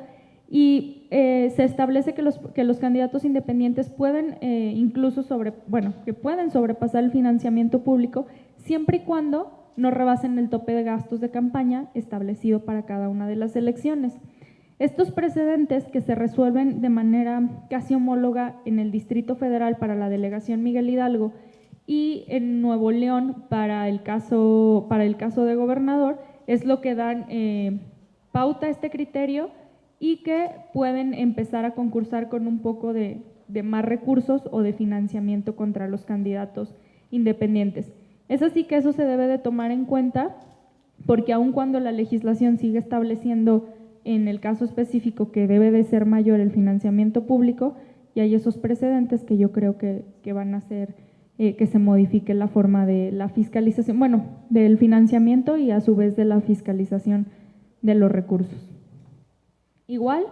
y se establece que los candidatos independientes pueden que pueden sobrepasar el financiamiento público siempre y cuando no rebasen el tope de gastos de campaña establecido para cada una de las elecciones. Estos precedentes que se resuelven de manera casi homóloga en el Distrito Federal para la delegación Miguel Hidalgo y en Nuevo León para el caso de gobernador, es lo que dan pauta a este criterio y que pueden empezar a concursar con un poco de más recursos o de financiamiento contra los candidatos independientes. Es así que eso se debe de tomar en cuenta porque aun cuando la legislación sigue estableciendo en el caso específico que debe de ser mayor el financiamiento público, y hay esos precedentes que yo creo que van a hacer que se modifique la forma de la fiscalización, del financiamiento y a su vez de la fiscalización de los recursos. Igual,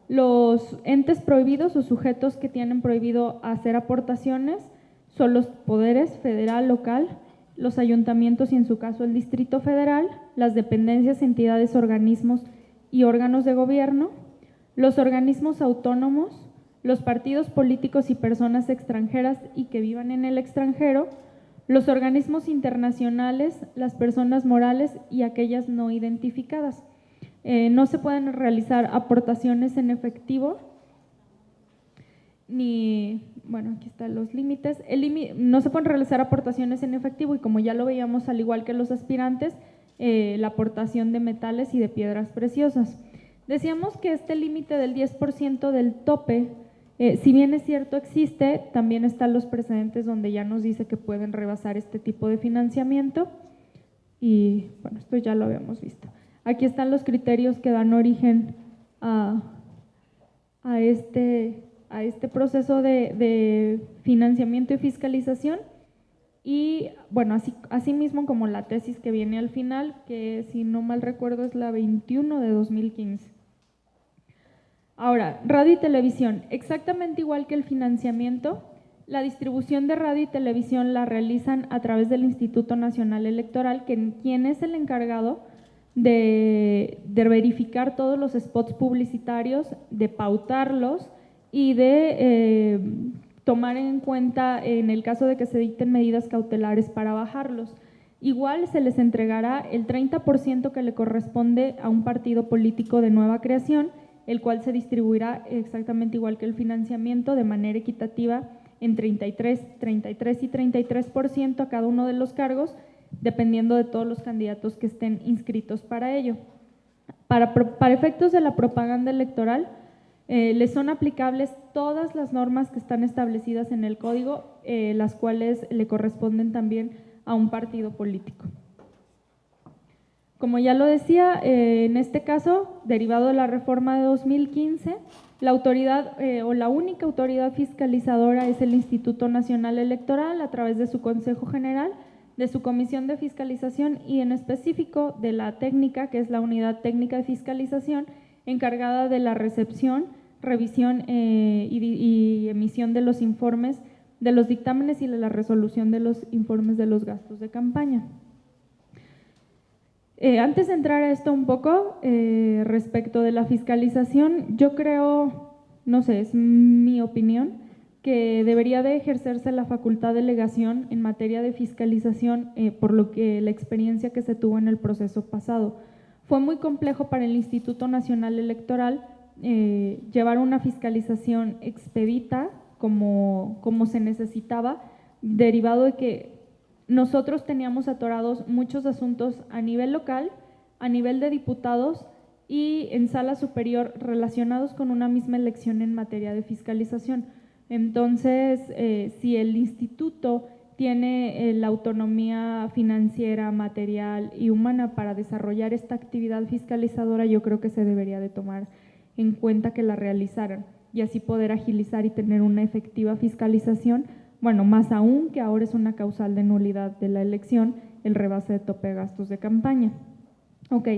los entes prohibidos o sujetos que tienen prohibido hacer aportaciones son los poderes federal, local, los ayuntamientos y en su caso el Distrito Federal, las dependencias, entidades, organismos y órganos de gobierno, los organismos autónomos, los partidos políticos y personas extranjeras y que vivan en el extranjero, los organismos internacionales, las personas morales y aquellas no identificadas. No se pueden realizar aportaciones en efectivo bueno, aquí están los límites. No se pueden realizar aportaciones en efectivo y como ya lo veíamos, al igual que los aspirantes, la aportación de metales y de piedras preciosas. Decíamos que este límite del 10% del tope, si bien es cierto existe, también están los precedentes donde ya nos dice que pueden rebasar este tipo de financiamiento y bueno, esto ya lo habíamos visto. Aquí están los criterios que dan origen a este proceso de financiamiento y fiscalización y bueno, así mismo como la tesis que viene al final, que si no mal recuerdo es la 21 de 2015. Ahora, radio y televisión, exactamente igual que el financiamiento, la distribución de radio y televisión la realizan a través del Instituto Nacional Electoral, quien es el encargado de verificar todos los spots publicitarios, de pautarlos y de tomar en cuenta en el caso de que se dicten medidas cautelares para bajarlos. Igual se les entregará el 30% que le corresponde a un partido político de nueva creación, el cual se distribuirá exactamente igual que el financiamiento de manera equitativa en 33 y 33% a cada uno de los cargos, dependiendo de todos los candidatos que estén inscritos para ello. Para efectos de la propaganda electoral, les son aplicables todas las normas que están establecidas en el código, las cuales le corresponden también a un partido político. Como ya lo decía, en este caso, derivado de la reforma de 2015, la autoridad o la única autoridad fiscalizadora es el Instituto Nacional Electoral a través de su Consejo General, de su Comisión de Fiscalización y en específico de la técnica, que es la Unidad Técnica de Fiscalización, encargada de la recepción, revisión y emisión de los informes, de los dictámenes y de la resolución de los informes de los gastos de campaña. Antes de entrar a esto un poco, respecto de la fiscalización, yo creo, no sé, es mi opinión, que debería de ejercerse la facultad de delegación en materia de fiscalización, por lo que la experiencia que se tuvo en el proceso pasado. Fue muy complejo para el Instituto Nacional Electoral llevar una fiscalización expedita como se necesitaba, derivado de que nosotros teníamos atorados muchos asuntos a nivel local, a nivel de diputados y en sala superior relacionados con una misma elección en materia de fiscalización. Entonces, si el instituto tiene la autonomía financiera, material y humana para desarrollar esta actividad fiscalizadora, yo creo que se debería de tomar en cuenta que la realizaran y así poder agilizar y tener una efectiva fiscalización. Bueno, más aún que ahora es una causal de nulidad de la elección, el rebase de tope de gastos de campaña. Ok,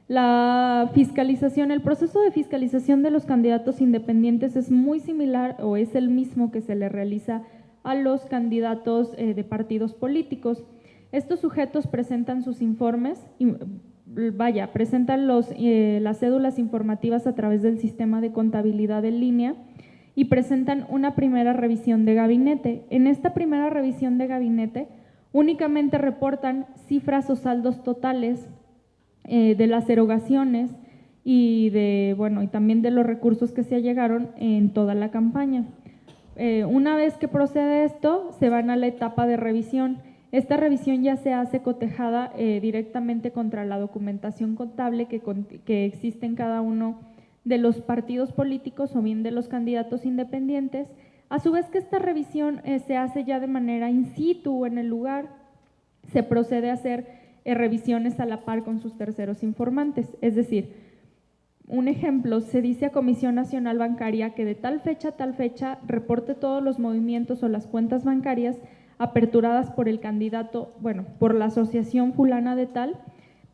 la fiscalización, el proceso de fiscalización de los candidatos independientes es muy similar o es el mismo que se le realiza a los candidatos de partidos políticos. Estos sujetos presentan sus informes, presentan las cédulas informativas a través del sistema de contabilidad en línea y presentan una primera revisión de gabinete. En esta primera revisión de gabinete únicamente reportan cifras o saldos totales de las erogaciones y también de los recursos que se allegaron en toda la campaña. Una vez que procede esto, se van a la etapa de revisión. Esta revisión ya se hace cotejada directamente contra la documentación contable que existe en cada uno de los partidos políticos o bien de los candidatos independientes. A su vez que esta revisión se hace ya de manera in situ en el lugar, se procede a hacer revisiones a la par con sus terceros informantes. Es decir, un ejemplo, se dice a Comisión Nacional Bancaria que de tal fecha a tal fecha reporte todos los movimientos o las cuentas bancarias aperturadas por el candidato, por la asociación fulana de tal,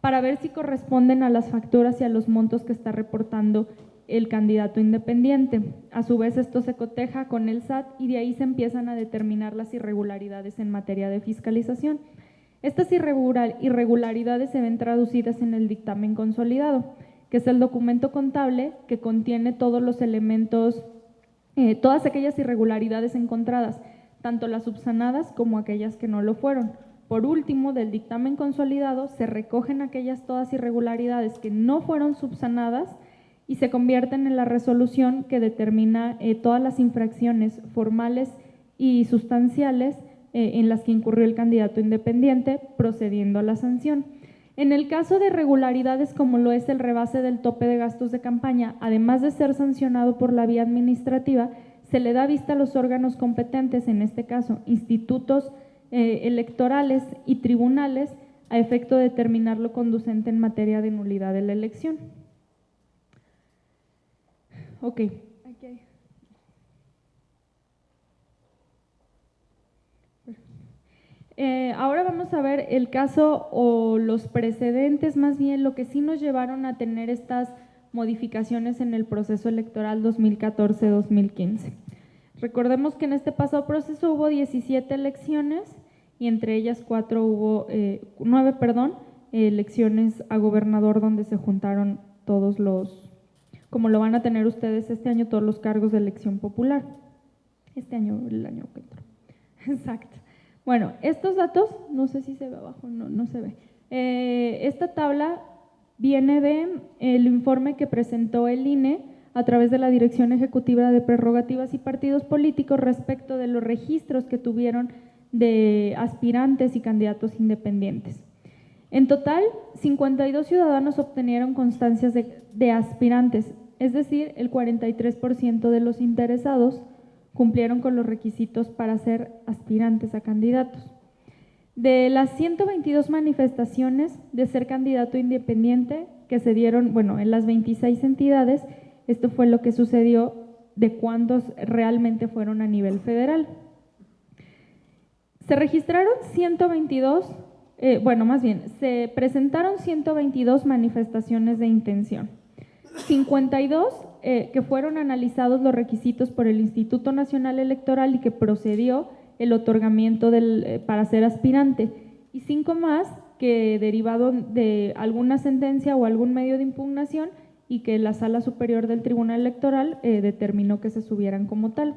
para ver si corresponden a las facturas y a los montos que está reportando el candidato independiente. A su vez, esto se coteja con el SAT y de ahí se empiezan a determinar las irregularidades en materia de fiscalización. Estas irregularidades se ven traducidas en el dictamen consolidado, que es el documento contable que contiene todos los elementos, todas aquellas irregularidades encontradas, tanto las subsanadas como aquellas que no lo fueron. Por último, del dictamen consolidado se recogen aquellas todas irregularidades que no fueron subsanadas y se convierten en la resolución que determina todas las infracciones formales y sustanciales en las que incurrió el candidato independiente, procediendo a la sanción. En el caso de irregularidades como lo es el rebase del tope de gastos de campaña, además de ser sancionado por la vía administrativa, se le da vista a los órganos competentes, en este caso institutos electorales y tribunales, a efecto de determinar lo conducente en materia de nulidad de la elección. Ok. Okay. Ahora vamos a ver el caso o los precedentes, más bien lo que sí nos llevaron a tener estas modificaciones en el proceso electoral 2014-2015. Recordemos que en este pasado proceso hubo 17 elecciones y entre ellas 9 elecciones a gobernador, donde se juntaron todos los, como lo van a tener ustedes este año, todos los cargos de elección popular. Este año, el año que entró. Exacto. Bueno, estos datos, no sé si se ve abajo, no se ve. Esta tabla viene del informe que presentó el INE a través de la Dirección Ejecutiva de Prerrogativas y Partidos Políticos respecto de los registros que tuvieron de aspirantes y candidatos independientes. En total, 52 ciudadanos obtenieron constancias de aspirantes, es decir, el 43% de los interesados cumplieron con los requisitos para ser aspirantes a candidatos. De las 122 manifestaciones de ser candidato independiente que se dieron, en las 26 entidades, esto fue lo que sucedió de cuántos realmente fueron a nivel federal. Se registraron 122, se presentaron 122 manifestaciones de intención. 52 que fueron analizados los requisitos por el Instituto Nacional Electoral y que procedió el otorgamiento para ser aspirante, y 5 más que derivado de alguna sentencia o algún medio de impugnación y que la Sala Superior del Tribunal Electoral determinó que se subieran como tal.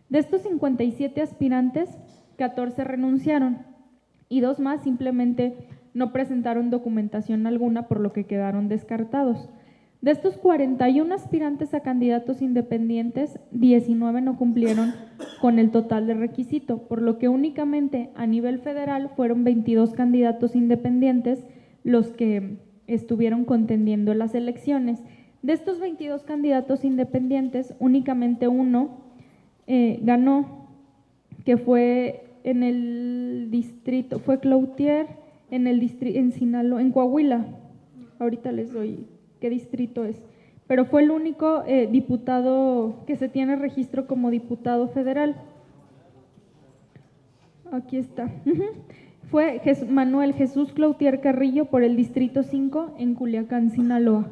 De estos 57 aspirantes, 14 renunciaron y 2 más simplemente no presentaron documentación alguna, por lo que quedaron descartados. De estos 41 aspirantes a candidatos independientes, 19 no cumplieron con el total de requisito, por lo que únicamente a nivel federal fueron 22 candidatos independientes los que estuvieron contendiendo las elecciones. De estos 22 candidatos independientes, únicamente uno ganó, que fue en el distrito, fue Cloutier, en Sinaloa, en Coahuila. Ahorita les doy qué distrito es, pero fue el único diputado que se tiene registro como diputado federal. Aquí está. Fue Manuel Jesús Cloutier Carrillo por el distrito 5 en Culiacán, Sinaloa.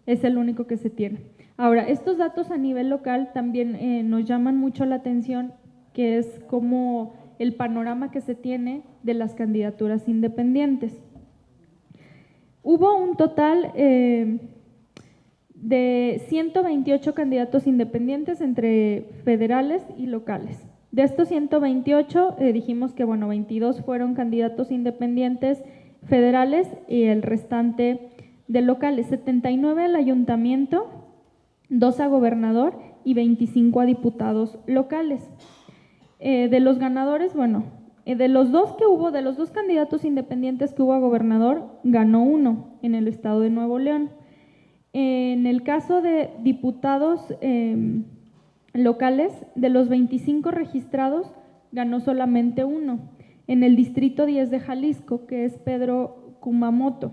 Es el único que se tiene. Ahora, estos datos a nivel local también nos llaman mucho la atención, que es como el panorama que se tiene de las candidaturas independientes. Hubo un total de 128 candidatos independientes entre federales y locales. De estos 128, dijimos que 22 fueron candidatos independientes federales y el restante de locales, 79 al ayuntamiento, 2 a gobernador y 25 a diputados locales. De los ganadores, de los dos candidatos independientes que hubo a gobernador, ganó uno en el estado de Nuevo León. En el caso de diputados locales, de los 25 registrados, ganó solamente uno, en el distrito 10 de Jalisco, que es Pedro Kumamoto.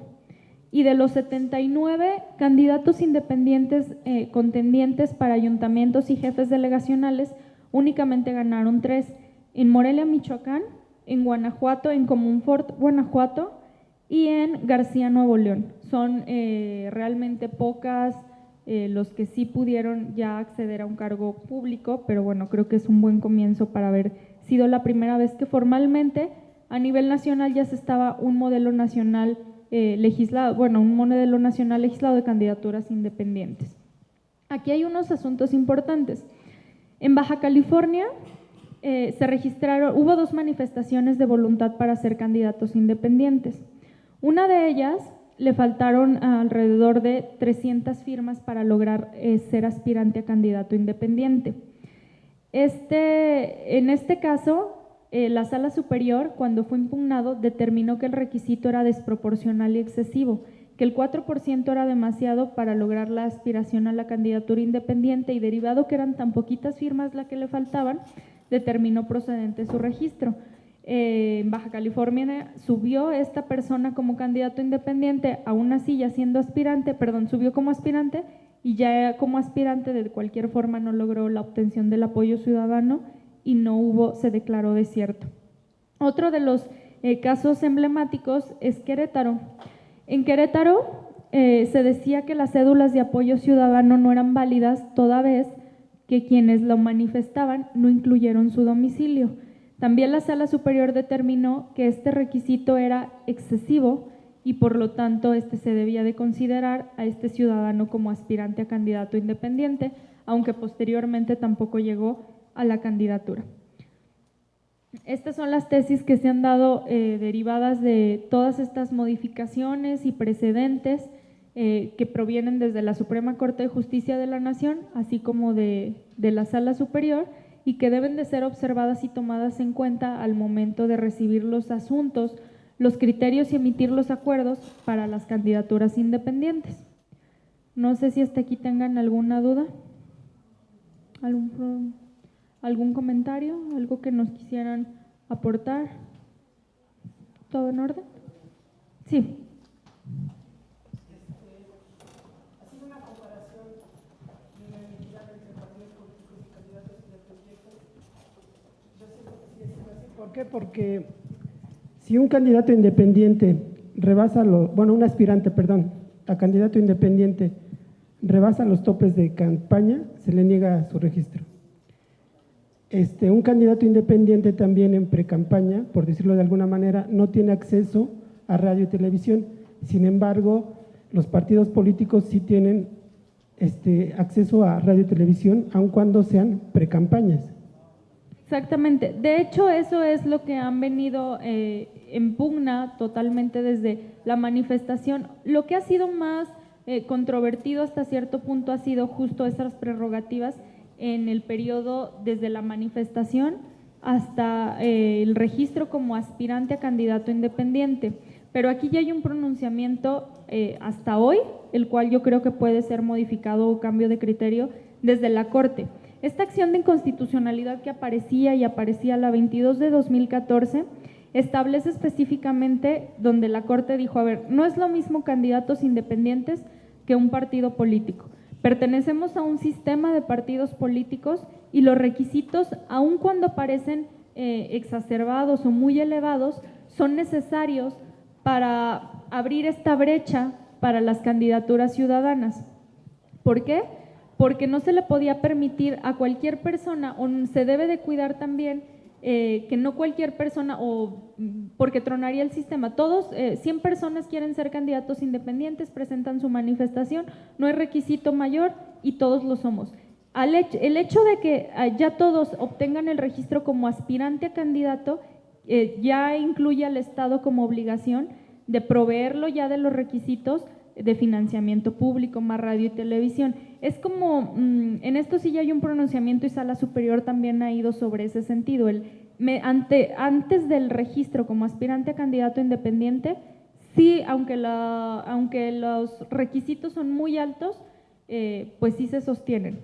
Y de los 79 candidatos independientes contendientes para ayuntamientos y jefes delegacionales, únicamente ganaron 3, en Morelia, Michoacán, en Guanajuato, en Comunfort, Guanajuato, y en García, Nuevo León. Son realmente pocas los que sí pudieron ya acceder a un cargo público, pero creo que es un buen comienzo para haber sido la primera vez que formalmente a nivel nacional ya se estaba un modelo nacional legislado, un modelo nacional legislado de candidaturas independientes. Aquí hay unos asuntos importantes. En Baja California hubo 2 manifestaciones de voluntad para ser candidatos independientes. Una de ellas le faltaron alrededor de 300 firmas para lograr ser aspirante a candidato independiente. En este caso, la Sala Superior, cuando fue impugnado, determinó que el requisito era desproporcional y excesivo, que el 4% era demasiado para lograr la aspiración a la candidatura independiente y derivado que eran tan poquitas firmas las que le faltaban, determinó procedente su registro. En Baja California subió esta persona como candidato independiente, aún así ya siendo aspirante, subió como aspirante y ya como aspirante de cualquier forma no logró la obtención del apoyo ciudadano y se declaró desierto. Otro de los casos emblemáticos es Querétaro. En Querétaro se decía que las cédulas de apoyo ciudadano no eran válidas toda vez que quienes lo manifestaban no incluyeron su domicilio. También la Sala Superior determinó que este requisito era excesivo y por lo tanto se debía de considerar a este ciudadano como aspirante a candidato independiente, aunque posteriormente tampoco llegó a la candidatura. Estas son las tesis que se han dado derivadas de todas estas modificaciones y precedentes que provienen desde la Suprema Corte de Justicia de la Nación, así como de la Sala Superior, y que deben de ser observadas y tomadas en cuenta al momento de recibir los asuntos, los criterios y emitir los acuerdos para las candidaturas independientes. No sé si hasta aquí tengan alguna duda, algún comentario, algo que nos quisieran aportar. ¿Todo en orden? Sí. ¿Por qué? Porque si un candidato independiente rebasa un aspirante, a candidato independiente rebasa los topes de campaña, se le niega su registro. Un candidato independiente también en precampaña, por decirlo de alguna manera, no tiene acceso a radio y televisión. Sin embargo, los partidos políticos sí tienen acceso a radio y televisión, aun cuando sean precampañas. Exactamente. De hecho, eso es lo que han venido en pugna totalmente desde la manifestación. Lo que ha sido más controvertido hasta cierto punto ha sido justo esas prerrogativas en el periodo desde la manifestación hasta el registro como aspirante a candidato independiente. Pero aquí ya hay un pronunciamiento hasta hoy, el cual yo creo que puede ser modificado o cambio de criterio desde la Corte. Esta acción de inconstitucionalidad que aparecía la 22 de 2014, establece específicamente donde la Corte dijo, a ver, no es lo mismo candidatos independientes que un partido político. Pertenecemos a un sistema de partidos políticos y los requisitos, aun cuando parecen exacerbados o muy elevados, son necesarios para abrir esta brecha para las candidaturas ciudadanas. ¿Por qué? Porque no se le podía permitir a cualquier persona, o se debe de cuidar también que no cualquier persona, o porque tronaría el sistema. Todos, 100 personas quieren ser candidatos independientes, presentan su manifestación, no hay requisito mayor y todos lo somos. El hecho de que ya todos obtengan el registro como aspirante a candidato, ya incluye al Estado como obligación de proveerlo ya de los requisitos de financiamiento público, más radio y televisión. Es como, en esto sí ya hay un pronunciamiento y Sala Superior también ha ido sobre ese sentido. Antes del registro como aspirante a candidato independiente, sí, aunque los requisitos son muy altos, pues sí se sostienen.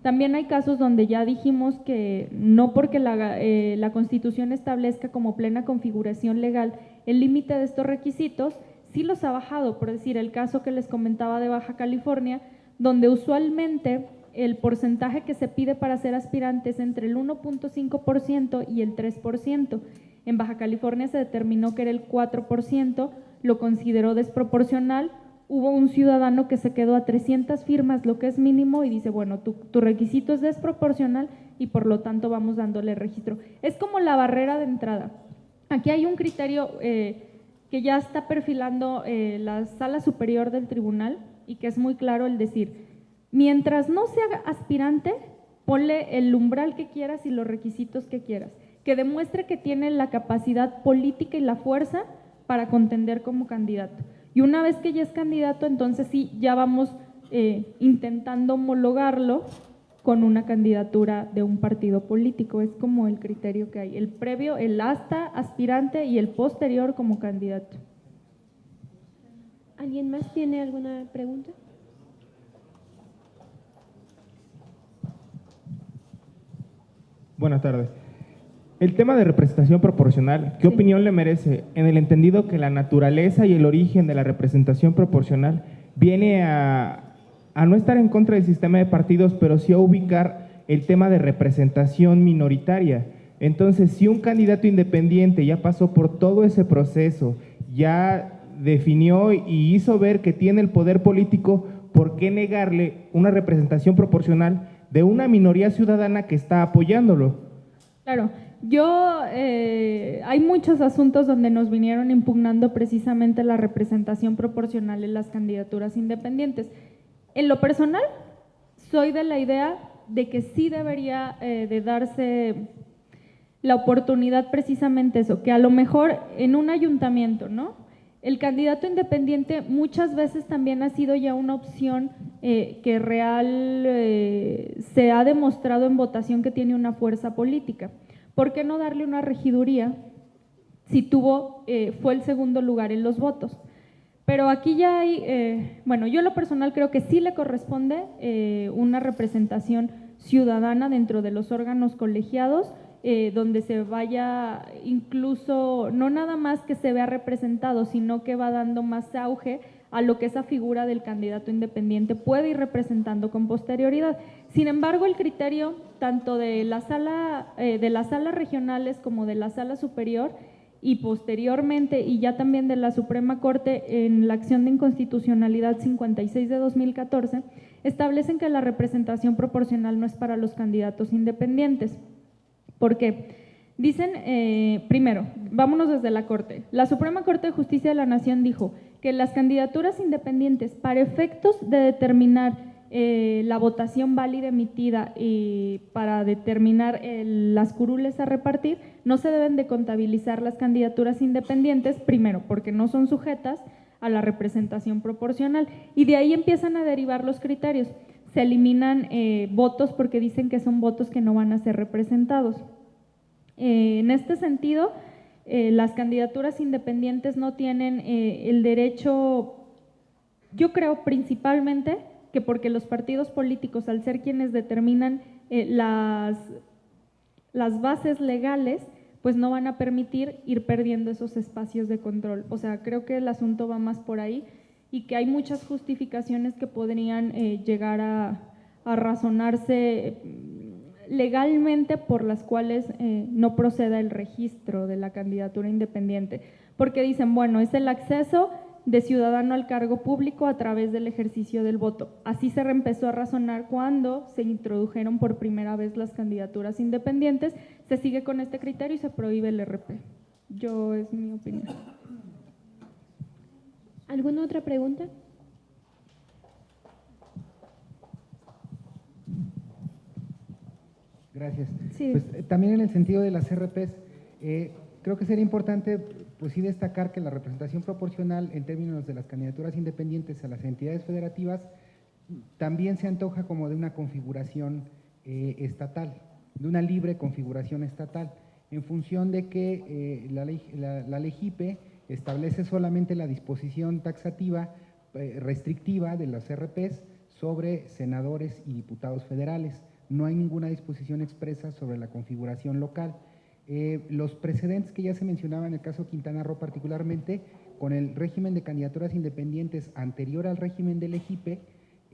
También hay casos donde ya dijimos que no porque la Constitución establezca como plena configuración legal el límite de estos requisitos, sí los ha bajado. Por decir, el caso que les comentaba de Baja California, donde usualmente el porcentaje que se pide para ser aspirante es entre el 1.5% y el 3%. En Baja California se determinó que era el 4%, lo consideró desproporcional. Hubo un ciudadano que se quedó a 300 firmas, lo que es mínimo, y dice, bueno, tu requisito es desproporcional y por lo tanto vamos dándole registro. Es como la barrera de entrada. Aquí hay un criterio que ya está perfilando la Sala Superior del Tribunal y que es muy claro el decir, mientras no sea aspirante, ponle el umbral que quieras y los requisitos que quieras, que demuestre que tiene la capacidad política y la fuerza para contender como candidato. Y una vez que ya es candidato, entonces sí, ya vamos intentando homologarlo con una candidatura de un partido político. Es como el criterio que hay, el previo, el hasta aspirante y el posterior como candidato. ¿Alguien más tiene alguna pregunta? Buenas tardes. El tema de representación proporcional, ¿qué opinión le merece en el entendido que la naturaleza y el origen de la representación proporcional viene a no estar en contra del sistema de partidos, pero sí a ubicar el tema de representación minoritaria? Entonces, si un candidato independiente ya pasó por todo ese proceso, ya definió y hizo ver que tiene el poder político, ¿por qué negarle una representación proporcional de una minoría ciudadana que está apoyándolo? Claro, hay muchos asuntos donde nos vinieron impugnando precisamente la representación proporcional en las candidaturas independientes. En lo personal, soy de la idea de que sí debería de darse la oportunidad precisamente eso, que a lo mejor en un ayuntamiento, ¿no? El candidato independiente muchas veces también ha sido ya una opción que se ha demostrado en votación que tiene una fuerza política. ¿Por qué no darle una regiduría si fue el segundo lugar en los votos? Pero aquí ya hay, bueno, yo en lo personal creo que sí le corresponde una representación ciudadana dentro de los órganos colegiados, donde se vaya incluso, no nada más que se vea representado, sino que va dando más auge a lo que esa figura del candidato independiente puede ir representando con posterioridad. Sin embargo, el criterio tanto de las salas regionales como de la sala superior y posteriormente, y ya también de la Suprema Corte en la acción de inconstitucionalidad 56 de 2014, establecen que la representación proporcional no es para los candidatos independientes. ¿Por qué? Dicen, primero, vámonos desde la Corte. La Suprema Corte de Justicia de la Nación dijo que las candidaturas independientes, para efectos de determinar la votación válida emitida y para determinar las curules a repartir, no se deben de contabilizar las candidaturas independientes, primero, porque no son sujetas a la representación proporcional, y de ahí empiezan a derivar los criterios. Se eliminan votos porque dicen que son votos que no van a ser representados. En este sentido, las candidaturas independientes no tienen el derecho, yo creo principalmente que porque los partidos políticos, al ser quienes determinan las bases legales, pues no van a permitir ir perdiendo esos espacios de control. O sea, creo que el asunto va más por ahí y que hay muchas justificaciones que podrían llegar a razonarse legalmente por las cuales no proceda el registro de la candidatura independiente, porque dicen, bueno, es el acceso de ciudadano al cargo público a través del ejercicio del voto. Así se empezó a razonar cuando se introdujeron por primera vez las candidaturas independientes, se sigue con este criterio y se prohíbe el RP. Es mi opinión. ¿Alguna otra pregunta? Gracias. Sí. Pues, también en el sentido de las RPs, creo que sería importante pues sí destacar que la representación proporcional en términos de las candidaturas independientes a las entidades federativas también se antoja como de una configuración estatal, de una libre configuración estatal, en función de que la ley JIPE establece solamente la disposición taxativa restrictiva de las RPs sobre senadores y diputados federales. No hay ninguna disposición expresa sobre la configuración local. Los precedentes que ya se mencionaban en el caso de Quintana Roo particularmente, con el régimen de candidaturas independientes anterior al régimen del EJIPE,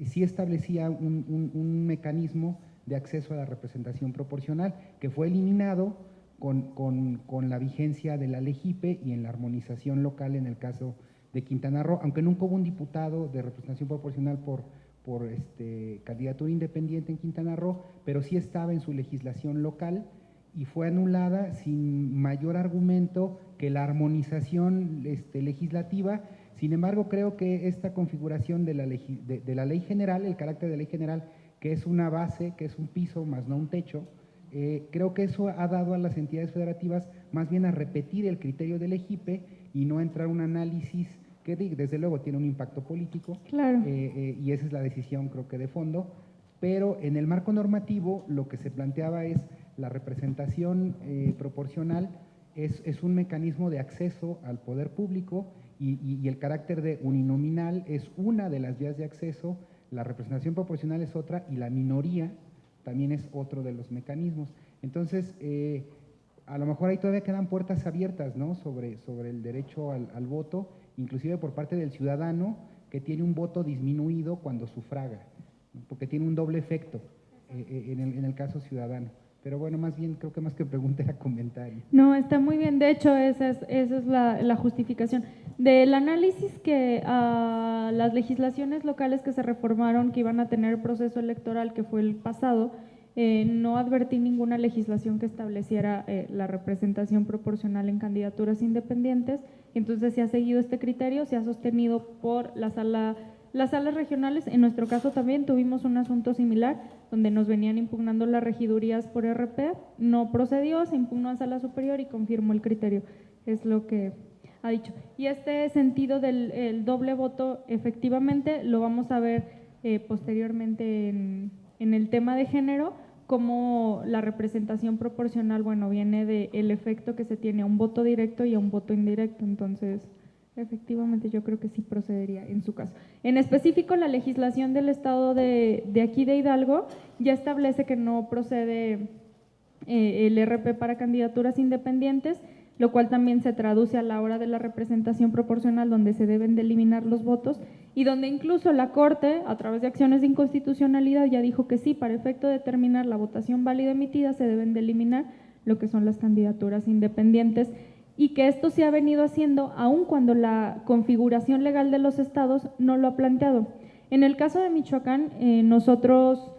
sí establecía un mecanismo de acceso a la representación proporcional que fue eliminado con la vigencia de la ley JIPE y en la armonización local en el caso de Quintana Roo, aunque nunca hubo un diputado de representación proporcional por candidatura independiente en Quintana Roo, pero sí estaba en su legislación local y fue anulada sin mayor argumento que la armonización legislativa. Sin embargo, creo que esta configuración de la ley general, el carácter de ley general, que es una base, que es un piso más no un techo, creo que eso ha dado a las entidades federativas más bien a repetir el criterio del EJIPE y no a entrar a un análisis que desde luego tiene un impacto político, Claro. y esa es la decisión, creo que de fondo, pero en el marco normativo lo que se planteaba es la representación proporcional es un mecanismo de acceso al poder público y el carácter de uninominal es una de las vías de acceso, la representación proporcional es otra y la minoría también es otro de los mecanismos. Entonces, a lo mejor ahí todavía quedan puertas abiertas, ¿no?, sobre el derecho al voto, inclusive por parte del ciudadano que tiene un voto disminuido cuando sufraga, ¿no?, porque tiene un doble efecto en el caso ciudadano. Pero bueno, más bien creo que más que pregunta era comentario. No, está muy bien. De hecho, esa es la justificación. Del análisis que a las legislaciones locales que se reformaron, que iban a tener proceso electoral, que fue el pasado, no advertí ninguna legislación que estableciera la representación proporcional en candidaturas independientes. Entonces se ha seguido este criterio, se ha sostenido por las salas regionales. En nuestro caso también tuvimos un asunto similar, donde nos venían impugnando las regidurías por RP, no procedió, se impugnó a sala superior y confirmó el criterio, es lo que ha dicho. Y este sentido del el doble voto, efectivamente, lo vamos a ver posteriormente en el tema de género, como la representación proporcional, bueno, viene del efecto que se tiene a un voto directo y a un voto indirecto. Entonces, efectivamente, yo creo que sí procedería en su caso. En específico, la legislación del estado de aquí de Hidalgo ya establece que no procede el RP para candidaturas independientes, lo cual también se traduce a la hora de la representación proporcional, donde se deben de eliminar los votos y donde incluso la Corte, a través de acciones de inconstitucionalidad, ya dijo que sí, para efecto de determinar la votación válida emitida, se deben de eliminar lo que son las candidaturas independientes, y que esto se ha venido haciendo aun cuando la configuración legal de los estados no lo ha planteado. En el caso de Michoacán, nosotros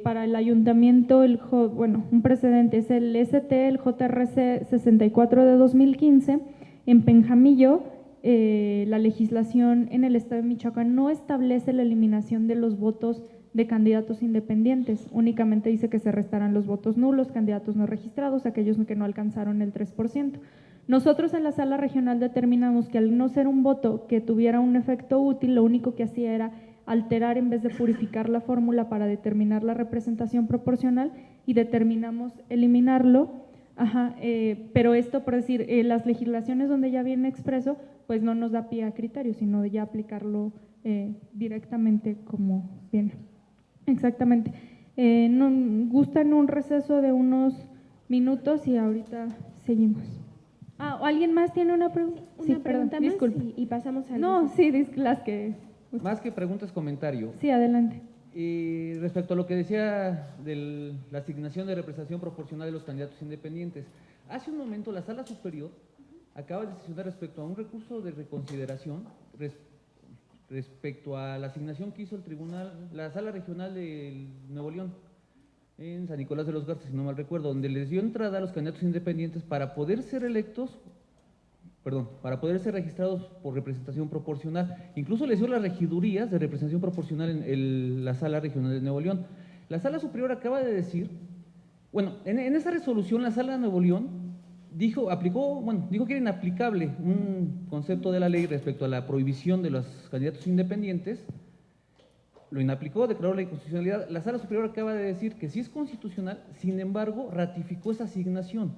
para el ayuntamiento, un precedente es el ST, el JRC 64 de 2015, en Penjamillo, la legislación en el estado de Michoacán no establece la eliminación de los votos de candidatos independientes, únicamente dice que se restarán los votos nulos, candidatos no registrados, aquellos que no alcanzaron el 3%. Nosotros en la sala regional determinamos que al no ser un voto que tuviera un efecto útil, lo único que hacía era alterar en vez de purificar la fórmula para determinar la representación proporcional, y determinamos eliminarlo. Pero esto, por decir, las legislaciones donde ya viene expreso, pues no nos da pie a criterio, sino de ya aplicarlo directamente como viene. Exactamente. ¿Gustan un receso de unos minutos y ahorita seguimos? ¿Alguien más tiene una pregunta? Una pregunta más disculpe. y pasamos al… No, sí, las que… Más que preguntas, comentario. Sí, adelante. Respecto a lo que decía de la asignación de representación proporcional de los candidatos independientes, hace un momento la Sala Superior acaba de sesionar respecto a un recurso de reconsideración respecto a la asignación que hizo el tribunal, la Sala Regional de Nuevo León, en San Nicolás de los Garza, si no mal recuerdo, donde les dio entrada a los candidatos independientes para poder ser para poder ser registrados por representación proporcional. Incluso les dio las regidurías de representación proporcional en la Sala Regional de Nuevo León. La Sala Superior acaba de decir, bueno, en esa resolución la Sala de Nuevo León dijo que era inapplicable un concepto de la ley respecto a la prohibición de los candidatos independientes, lo inaplicó, declaró la inconstitucionalidad. La Sala Superior acaba de decir que sí es constitucional, sin embargo, ratificó esa asignación,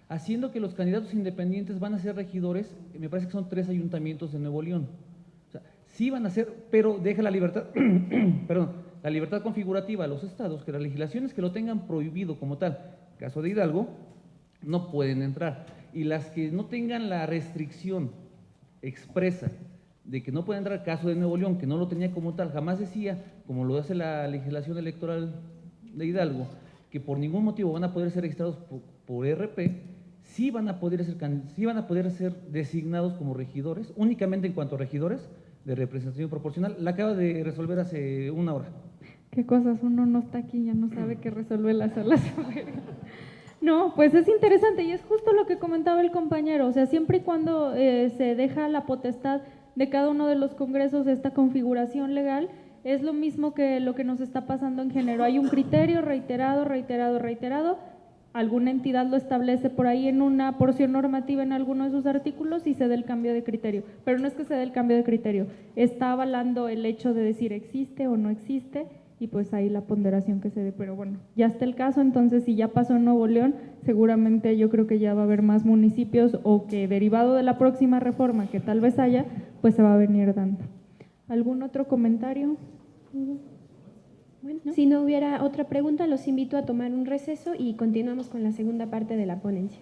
haciendo que los candidatos independientes van a ser regidores, me parece que son 3 ayuntamientos de Nuevo León. O sea, sí van a ser, pero deja la libertad, la libertad configurativa a los estados, que las legislaciones que lo tengan prohibido como tal, caso de Hidalgo, no pueden entrar. Y las que no tengan la restricción expresa de que no pueden entrar, caso de Nuevo León, que no lo tenía como tal, jamás decía, como lo hace la legislación electoral de Hidalgo, que por ningún motivo van a poder ser registrados por RP, sí van a poder ser designados como regidores, únicamente en cuanto a regidores de representación proporcional. La acaba de resolver hace una hora. ¿Qué cosas? Uno no está aquí, ya no sabe qué resuelve la Sala Superior. No, pues es interesante y es justo lo que comentaba el compañero, o sea, siempre y cuando se deja la potestad de cada uno de los congresos esta configuración legal, es lo mismo que lo que nos está pasando en género. Hay un criterio reiterado, alguna entidad lo establece por ahí en una porción normativa en alguno de sus artículos y se da el cambio de criterio. Pero no es que se dé el cambio de criterio, está avalando el hecho de decir existe o no existe y pues ahí la ponderación que se dé. Pero bueno, ya está el caso, entonces si ya pasó en Nuevo León, seguramente yo creo que ya va a haber más municipios o que derivado de la próxima reforma que tal vez haya, pues se va a venir dando. ¿Algún otro comentario? Bueno, si no hubiera otra pregunta, los invito a tomar un receso y continuamos con la segunda parte de la ponencia.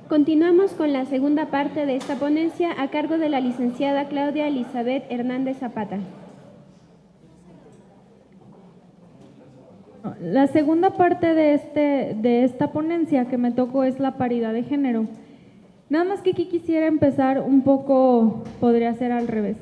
Continuamos con la segunda parte de esta ponencia a cargo de la licenciada Claudia Elizabeth Hernández Zapata. La segunda parte de esta ponencia que me tocó es la paridad de género. Nada más que aquí quisiera empezar un poco, podría ser al revés.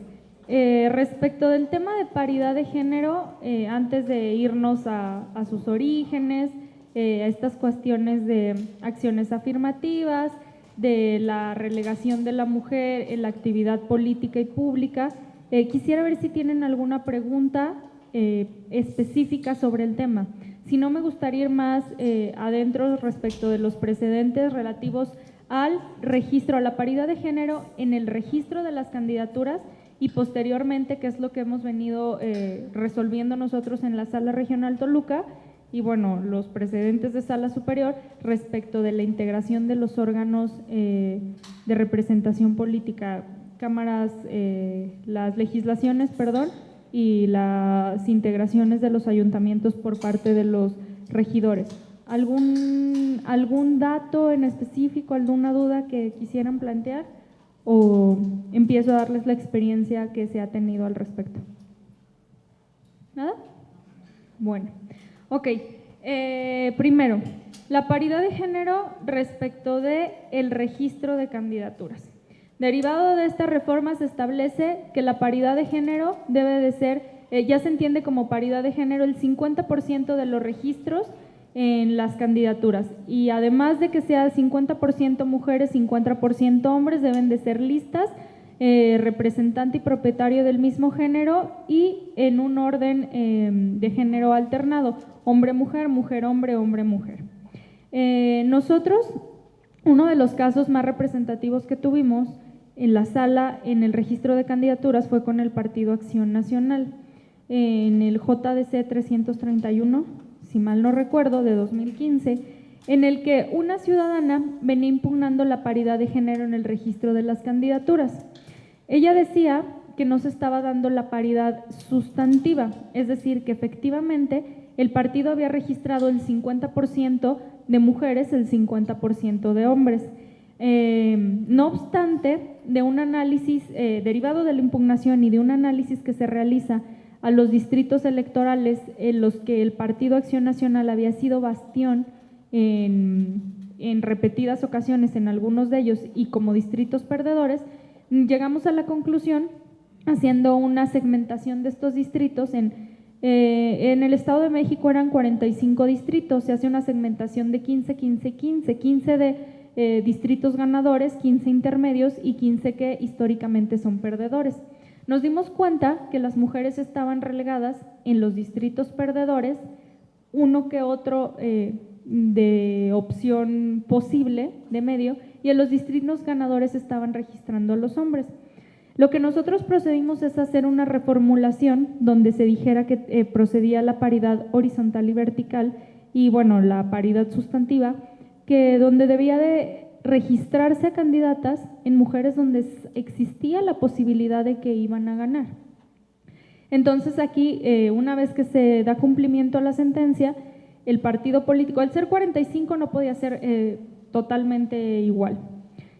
Respecto del tema de paridad de género, antes de irnos a sus orígenes, a estas cuestiones de acciones afirmativas, de la relegación de la mujer en la actividad política y pública, quisiera ver si tienen alguna pregunta específica sobre el tema. Si no, me gustaría ir más adentro respecto de los precedentes relativos al registro, a la paridad de género en el registro de las candidaturas y posteriormente, que es lo que hemos venido resolviendo nosotros en la Sala Regional Toluca, y bueno, los precedentes de Sala Superior respecto de la integración de los órganos de representación política, cámaras, las legislaciones, perdón, y las integraciones de los ayuntamientos por parte de los regidores. ¿Algún dato en específico, alguna duda que quisieran plantear? ¿O empiezo a darles la experiencia que se ha tenido al respecto? ¿Nada? Bueno, ok. Primero, la paridad de género respecto del registro de candidaturas. Derivado de esta reforma se establece que la paridad de género debe de ser, ya se entiende como paridad de género el 50% de los registros en las candidaturas y además de que sea 50% mujeres, 50% hombres, deben de ser listas, representante y propietario del mismo género y en un orden de género alternado, hombre-mujer, mujer-hombre, hombre-mujer. Nosotros, uno de los casos más representativos que tuvimos en la sala, en el registro de candidaturas, fue con el Partido Acción Nacional, en el JDC 331, si mal no recuerdo, de 2015, en el que una ciudadana venía impugnando la paridad de género en el registro de las candidaturas. Ella decía que no se estaba dando la paridad sustantiva, es decir, que efectivamente el partido había registrado el 50% de mujeres, el 50% de hombres. No obstante, de un análisis derivado de la impugnación y de un análisis que se realiza a los distritos electorales en los que el Partido Acción Nacional había sido bastión en repetidas ocasiones en algunos de ellos y como distritos perdedores, llegamos a la conclusión, haciendo una segmentación de estos distritos, en el Estado de México eran 45 distritos, se hace una segmentación de 15, 15, 15, 15 de distritos ganadores, 15 intermedios y 15 que históricamente son perdedores. Nos dimos cuenta que las mujeres estaban relegadas en los distritos perdedores, uno que otro de opción posible de medio, y en los distritos ganadores estaban registrando a los hombres. Lo que nosotros procedimos es hacer una reformulación donde se dijera que procedía la paridad horizontal y vertical y bueno, la paridad sustantiva, que donde debía de registrarse a candidatas en mujeres donde existía la posibilidad de que iban a ganar. Entonces aquí, una vez que se da cumplimiento a la sentencia, el partido político, al ser 45 no podía ser totalmente igual,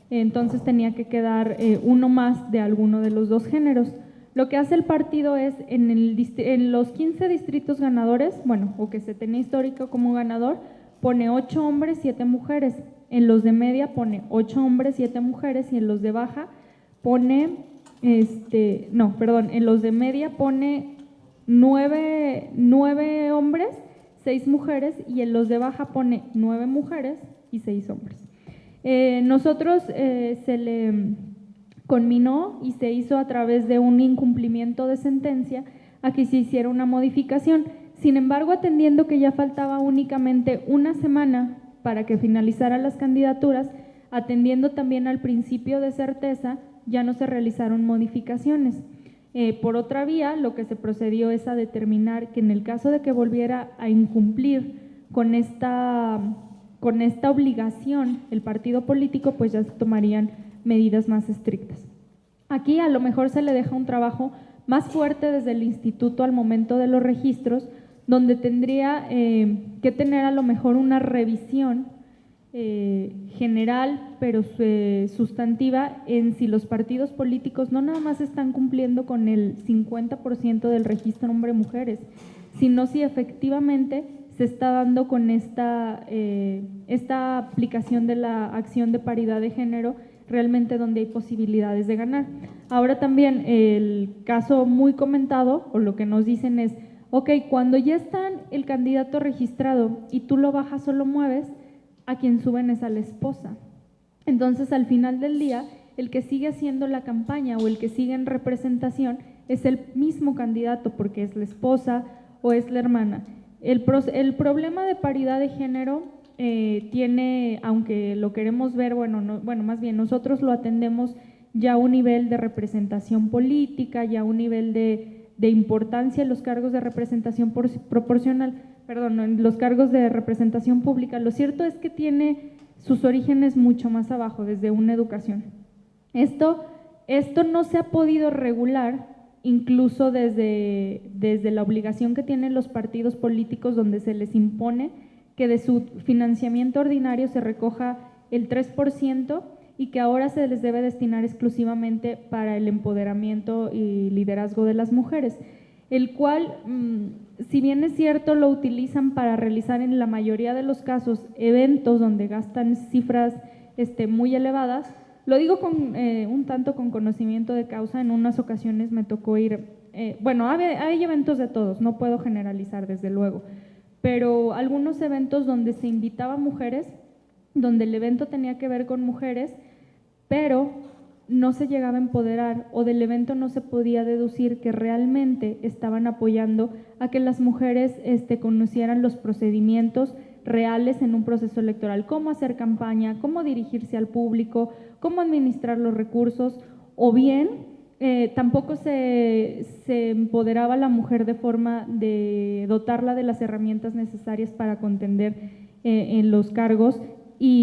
entonces tenía que quedar uno más de alguno de los dos géneros. Lo que hace el partido es, en los 15 distritos ganadores, bueno, o que se tenía histórico como ganador, pone 8 hombres, 7 mujeres. En los de media pone 8 hombres, 7 mujeres, y en los de baja pone, en los de media pone 9 hombres, 6 mujeres, y en los de baja pone 9 mujeres y 6 hombres. Nosotros se le conminó y se hizo a través de un incumplimiento de sentencia a que se hiciera una modificación. Sin embargo, atendiendo que ya faltaba únicamente una semana para que finalizaran las candidaturas, atendiendo también al principio de certeza, ya no se realizaron modificaciones. Por otra vía, lo que se procedió es a determinar que en el caso de que volviera a incumplir con esta obligación el partido político, pues ya se tomarían medidas más estrictas. Aquí a lo mejor se le deja un trabajo más fuerte desde el instituto al momento de los registros, donde tendría que tener a lo mejor una revisión general, pero sustantiva, en si los partidos políticos no nada más están cumpliendo con el 50% del registro hombre-mujeres, sino si efectivamente se está dando con esta aplicación de la acción de paridad de género realmente donde hay posibilidades de ganar. Ahora también el caso muy comentado, o lo que nos dicen es, ok, cuando ya está el candidato registrado y tú lo bajas o lo mueves, a quien suben es a la esposa. Entonces, al final del día, el que sigue haciendo la campaña o el que sigue en representación es el mismo candidato, porque es la esposa o es la hermana. El problema de paridad de género tiene, aunque lo queremos ver, más bien nosotros lo atendemos ya a un nivel de representación política, ya a un nivel de importancia en los cargos de representación proporcional, en los cargos de representación pública. Lo cierto es que tiene sus orígenes mucho más abajo, desde una educación. Esto no se ha podido regular, incluso desde la obligación que tienen los partidos políticos, donde se les impone que de su financiamiento ordinario se recoja el 3% y que ahora se les debe destinar exclusivamente para el empoderamiento y liderazgo de las mujeres, el cual, si bien es cierto, lo utilizan para realizar en la mayoría de los casos eventos donde gastan cifras muy elevadas. Lo digo un tanto con conocimiento de causa. En unas ocasiones me tocó ir, hay eventos de todos, no puedo generalizar desde luego, pero algunos eventos donde se invitaba a mujeres, donde el evento tenía que ver con mujeres, pero no se llegaba a empoderar, o del evento no se podía deducir que realmente estaban apoyando a que las mujeres conocieran los procedimientos reales en un proceso electoral, cómo hacer campaña, cómo dirigirse al público, cómo administrar los recursos, o bien tampoco se empoderaba a la mujer de forma de dotarla de las herramientas necesarias para contender en los cargos,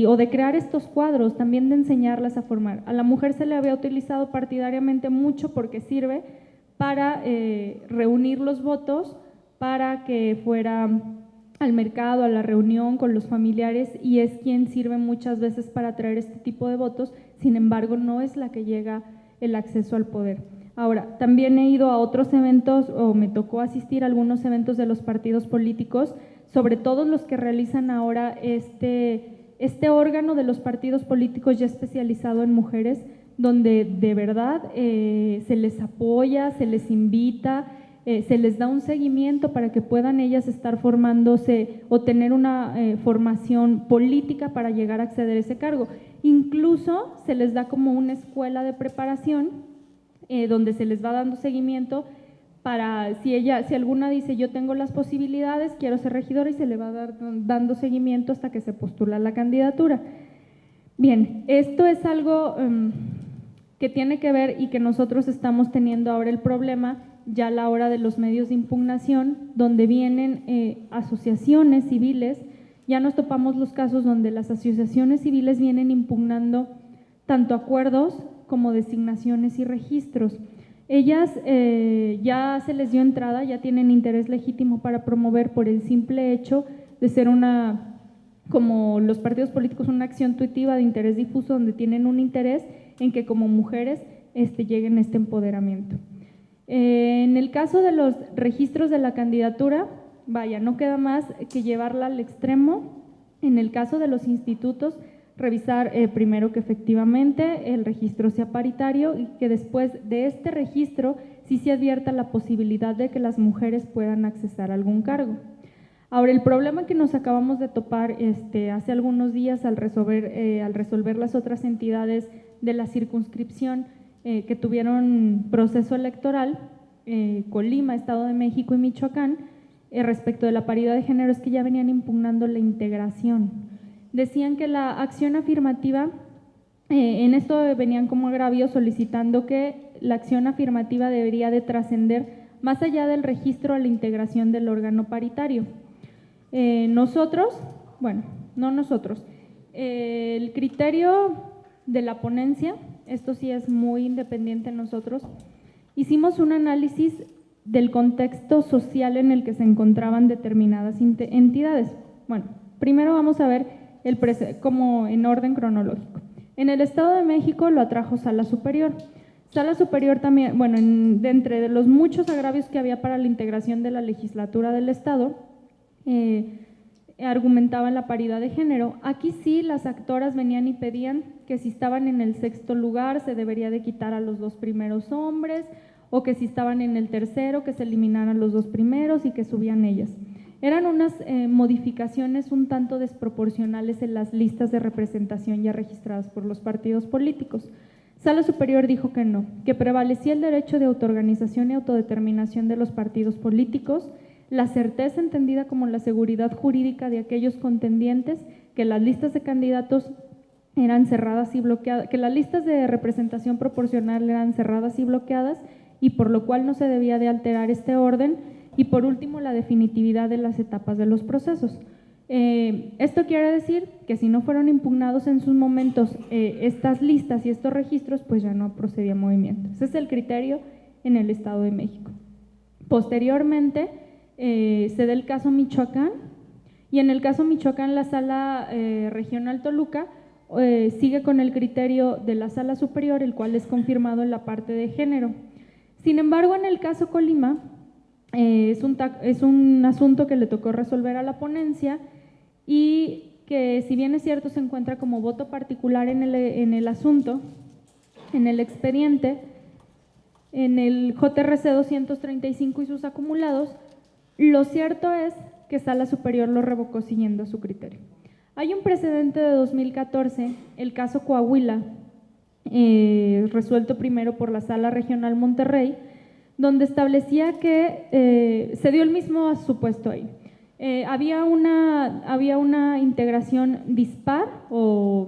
o de crear estos cuadros, también de enseñarlas a formar. A la mujer se le había utilizado partidariamente mucho porque sirve para reunir los votos, para que fuera al mercado, a la reunión con los familiares, y es quien sirve muchas veces para traer este tipo de votos. Sin embargo, no es la que llega el acceso al poder. Ahora, también he ido a otros eventos, o me tocó asistir a algunos eventos de los partidos políticos, sobre todo los que realizan ahora este órgano de los partidos políticos ya especializado en mujeres, donde de verdad se les apoya, se les invita, se les da un seguimiento para que puedan ellas estar formándose o tener una formación política para llegar a acceder a ese cargo. Incluso se les da como una escuela de preparación donde se les va dando seguimiento para, si alguna dice yo tengo las posibilidades, quiero ser regidora, y se le va dando seguimiento hasta que se postula la candidatura. Bien, esto es algo que tiene que ver y que nosotros estamos teniendo ahora el problema ya a la hora de los medios de impugnación, donde vienen asociaciones civiles ya nos topamos los casos donde las asociaciones civiles vienen impugnando tanto acuerdos como designaciones y registros. Ellas ya se les dio entrada, ya tienen interés legítimo para promover por el simple hecho de ser como los partidos políticos, una acción tuitiva de interés difuso donde tienen un interés en que como mujeres lleguen a este empoderamiento. En el caso de los registros de la candidatura, vaya, no queda más que llevarla al extremo. En el caso de los institutos, revisar primero que efectivamente el registro sea paritario y que después de este registro sí se advierta la posibilidad de que las mujeres puedan accesar a algún cargo. Ahora, el problema que nos acabamos de topar hace algunos días al resolver las otras entidades de la circunscripción que tuvieron proceso electoral, Colima, Estado de México y Michoacán, respecto de la paridad de género, es que ya venían impugnando la integración. Decían que la acción afirmativa, en esto venían como agravio solicitando que la acción afirmativa debería de trascender más allá del registro a la integración del órgano paritario. El criterio de la ponencia, esto sí es muy independiente en nosotros, hicimos un análisis del contexto social en el que se encontraban determinadas entidades. Bueno, primero vamos a ver como en orden cronológico. En el Estado de México lo atrajo Sala Superior. Sala Superior también, de entre los muchos agravios que había para la integración de la legislatura del Estado, argumentaban la paridad de género. Aquí sí las actoras venían y pedían que si estaban en el 6º lugar se debería de quitar a los 2 primeros hombres, o que si estaban en el 3º que se eliminaran los 2 primeros y que subían ellas. Eran unas modificaciones un tanto desproporcionales en las listas de representación ya registradas por los partidos políticos. Sala Superior dijo que no, que prevalecía el derecho de autoorganización y autodeterminación de los partidos políticos, la certeza entendida como la seguridad jurídica de aquellos contendientes, que las listas de candidatos eran cerradas y bloqueadas, que las listas de representación proporcional eran cerradas y bloqueadas, y por lo cual no se debía de alterar este orden. Y por último, la definitividad de las etapas de los procesos. Esto quiere decir que si no fueron impugnados en sus momentos estas listas y estos registros, pues ya no procedía movimiento. Ese es el criterio en el Estado de México. Posteriormente, se da el caso Michoacán, y en el caso Michoacán la Sala Regional Toluca sigue con el criterio de la Sala Superior, el cual es confirmado en la parte de género. Sin embargo, en el caso Colima, es un asunto que le tocó resolver a la ponencia y que, si bien es cierto, se encuentra como voto particular en el asunto, en el expediente, en el JRC 235 y sus acumulados, lo cierto es que Sala Superior lo revocó siguiendo su criterio. Hay un precedente de 2014, el caso Coahuila, resuelto primero por la Sala Regional Monterrey, donde establecía que se dio el mismo supuesto ahí. Había una integración dispar o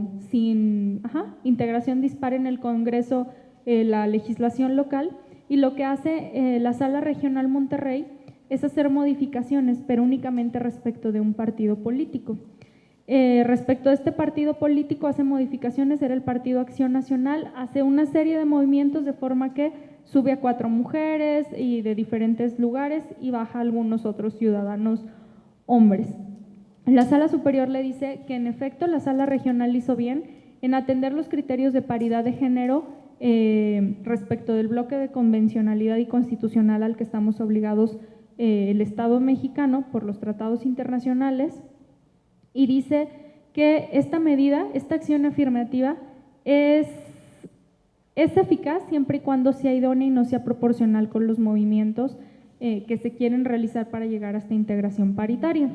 integración dispar en el Congreso, la legislación local, y lo que hace la Sala Regional Monterrey es hacer modificaciones, pero únicamente respecto de un partido político. Respecto a este partido político hace modificaciones, era el Partido Acción Nacional, hace una serie de movimientos de forma que sube a 4 mujeres y de diferentes lugares y baja a algunos otros ciudadanos hombres. La Sala Superior le dice que en efecto la Sala Regional hizo bien en atender los criterios de paridad de género respecto del bloque de convencionalidad y constitucional al que estamos obligados el Estado mexicano por los tratados internacionales, y dice que esta medida, esta acción afirmativa es eficaz siempre y cuando sea idónea y no sea proporcional con los movimientos que se quieren realizar para llegar a esta integración paritaria.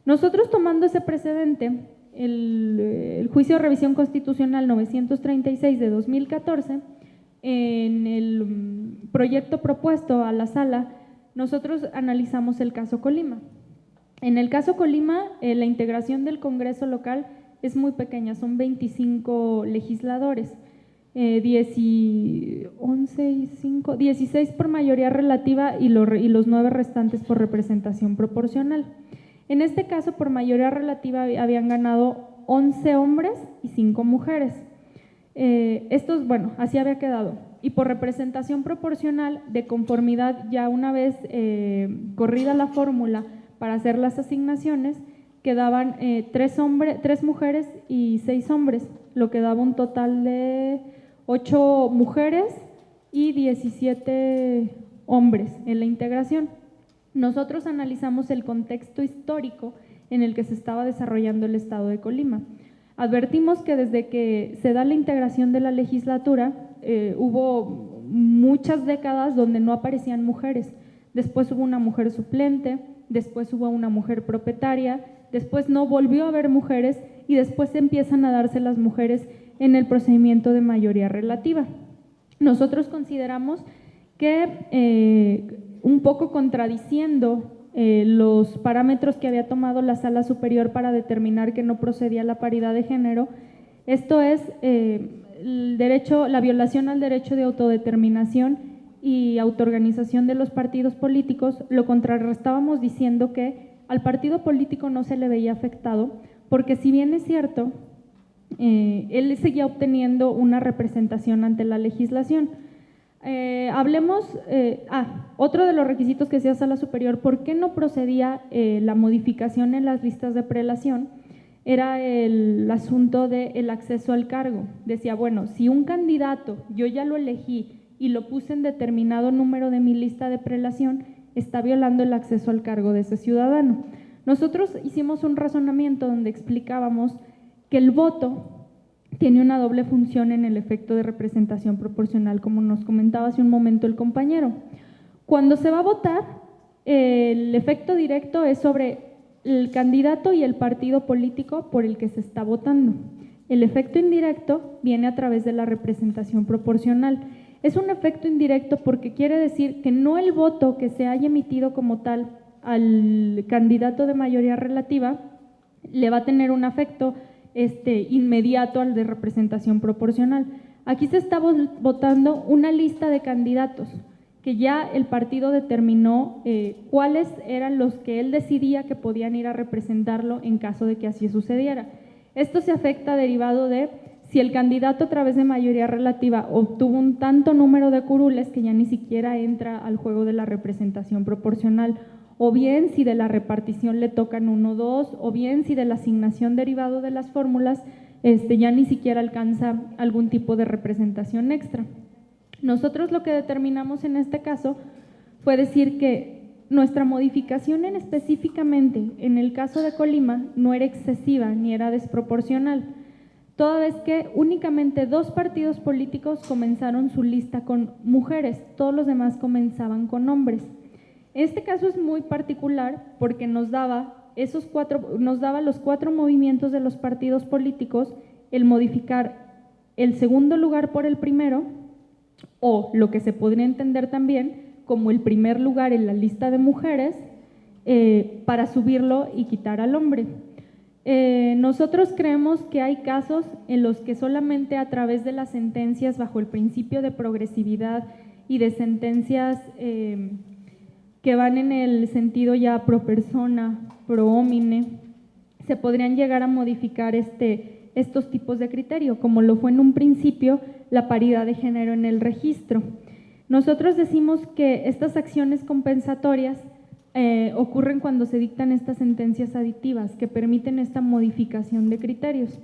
Nosotros, tomando ese precedente, el juicio de revisión constitucional 936 de 2014, en el proyecto propuesto a la sala, nosotros analizamos el caso Colima. En el caso Colima, la integración del Congreso local es muy pequeña, son 25 legisladores, 16 por mayoría relativa y los 9 restantes por representación proporcional. En este caso, por mayoría relativa, habían ganado 11 hombres y 5 mujeres. Así había quedado. Y por representación proporcional, de conformidad, ya una vez corrida la fórmula para hacer las asignaciones, quedaban 3 mujeres y 6 hombres, lo que daba un total de 8 mujeres y 17 hombres en la integración. Nosotros analizamos el contexto histórico en el que se estaba desarrollando el Estado de Colima. Advertimos que desde que se da la integración de la legislatura, hubo muchas décadas donde no aparecían mujeres. Después hubo una mujer suplente, después hubo una mujer propietaria, después no volvió a haber mujeres y después empiezan a darse las mujeres en el procedimiento de mayoría relativa. Nosotros consideramos que, un poco contradiciendo los parámetros que había tomado la Sala Superior para determinar que no procedía la paridad de género, esto es la violación al derecho de autodeterminación y autoorganización de los partidos políticos, lo contrarrestábamos diciendo que al partido político no se le veía afectado, porque si bien es cierto, él seguía obteniendo una representación ante la legislación. Otro de los requisitos que hacía Sala Superior, ¿por qué no procedía la modificación en las listas de prelación? Era el asunto del acceso al cargo. Decía, bueno, si un candidato yo ya lo elegí y lo puse en determinado número de mi lista de prelación, está violando el acceso al cargo de ese ciudadano. Nosotros hicimos un razonamiento donde explicábamos que el voto tiene una doble función en el efecto de representación proporcional, como nos comentaba hace un momento el compañero. Cuando se va a votar, el efecto directo es sobre el candidato y el partido político por el que se está votando. El efecto indirecto viene a través de la representación proporcional. Es un efecto indirecto porque quiere decir que no el voto que se haya emitido como tal al candidato de mayoría relativa le va a tener un efecto inmediato al de representación proporcional. Aquí se está votando una lista de candidatos que ya el partido determinó cuáles eran los que él decidía que podían ir a representarlo en caso de que así sucediera. Esto se afecta derivado de si el candidato a través de mayoría relativa obtuvo un tanto número de curules que ya ni siquiera entra al juego de la representación proporcional, o bien si de la repartición le tocan 1 o 2, o bien si de la asignación derivado de las fórmulas ya ni siquiera alcanza algún tipo de representación extra. Nosotros lo que determinamos en este caso fue decir que nuestra modificación específicamente en el caso de Colima no era excesiva ni era desproporcional, toda vez que únicamente 2 partidos políticos comenzaron su lista con mujeres, todos los demás comenzaban con hombres. Este caso es muy particular porque nos daba los 4 movimientos de los partidos políticos el modificar el segundo lugar por el primero, o lo que se podría entender también como el primer lugar en la lista de mujeres, para subirlo y quitar al hombre. Nosotros creemos que hay casos en los que solamente a través de las sentencias bajo el principio de progresividad y de sentencias que van en el sentido ya pro persona, pro homine, se podrían llegar a modificar estos tipos de criterio, como lo fue en un principio la paridad de género en el registro. Nosotros decimos que estas acciones compensatorias ocurren cuando se dictan estas sentencias aditivas que permiten esta modificación de criterios.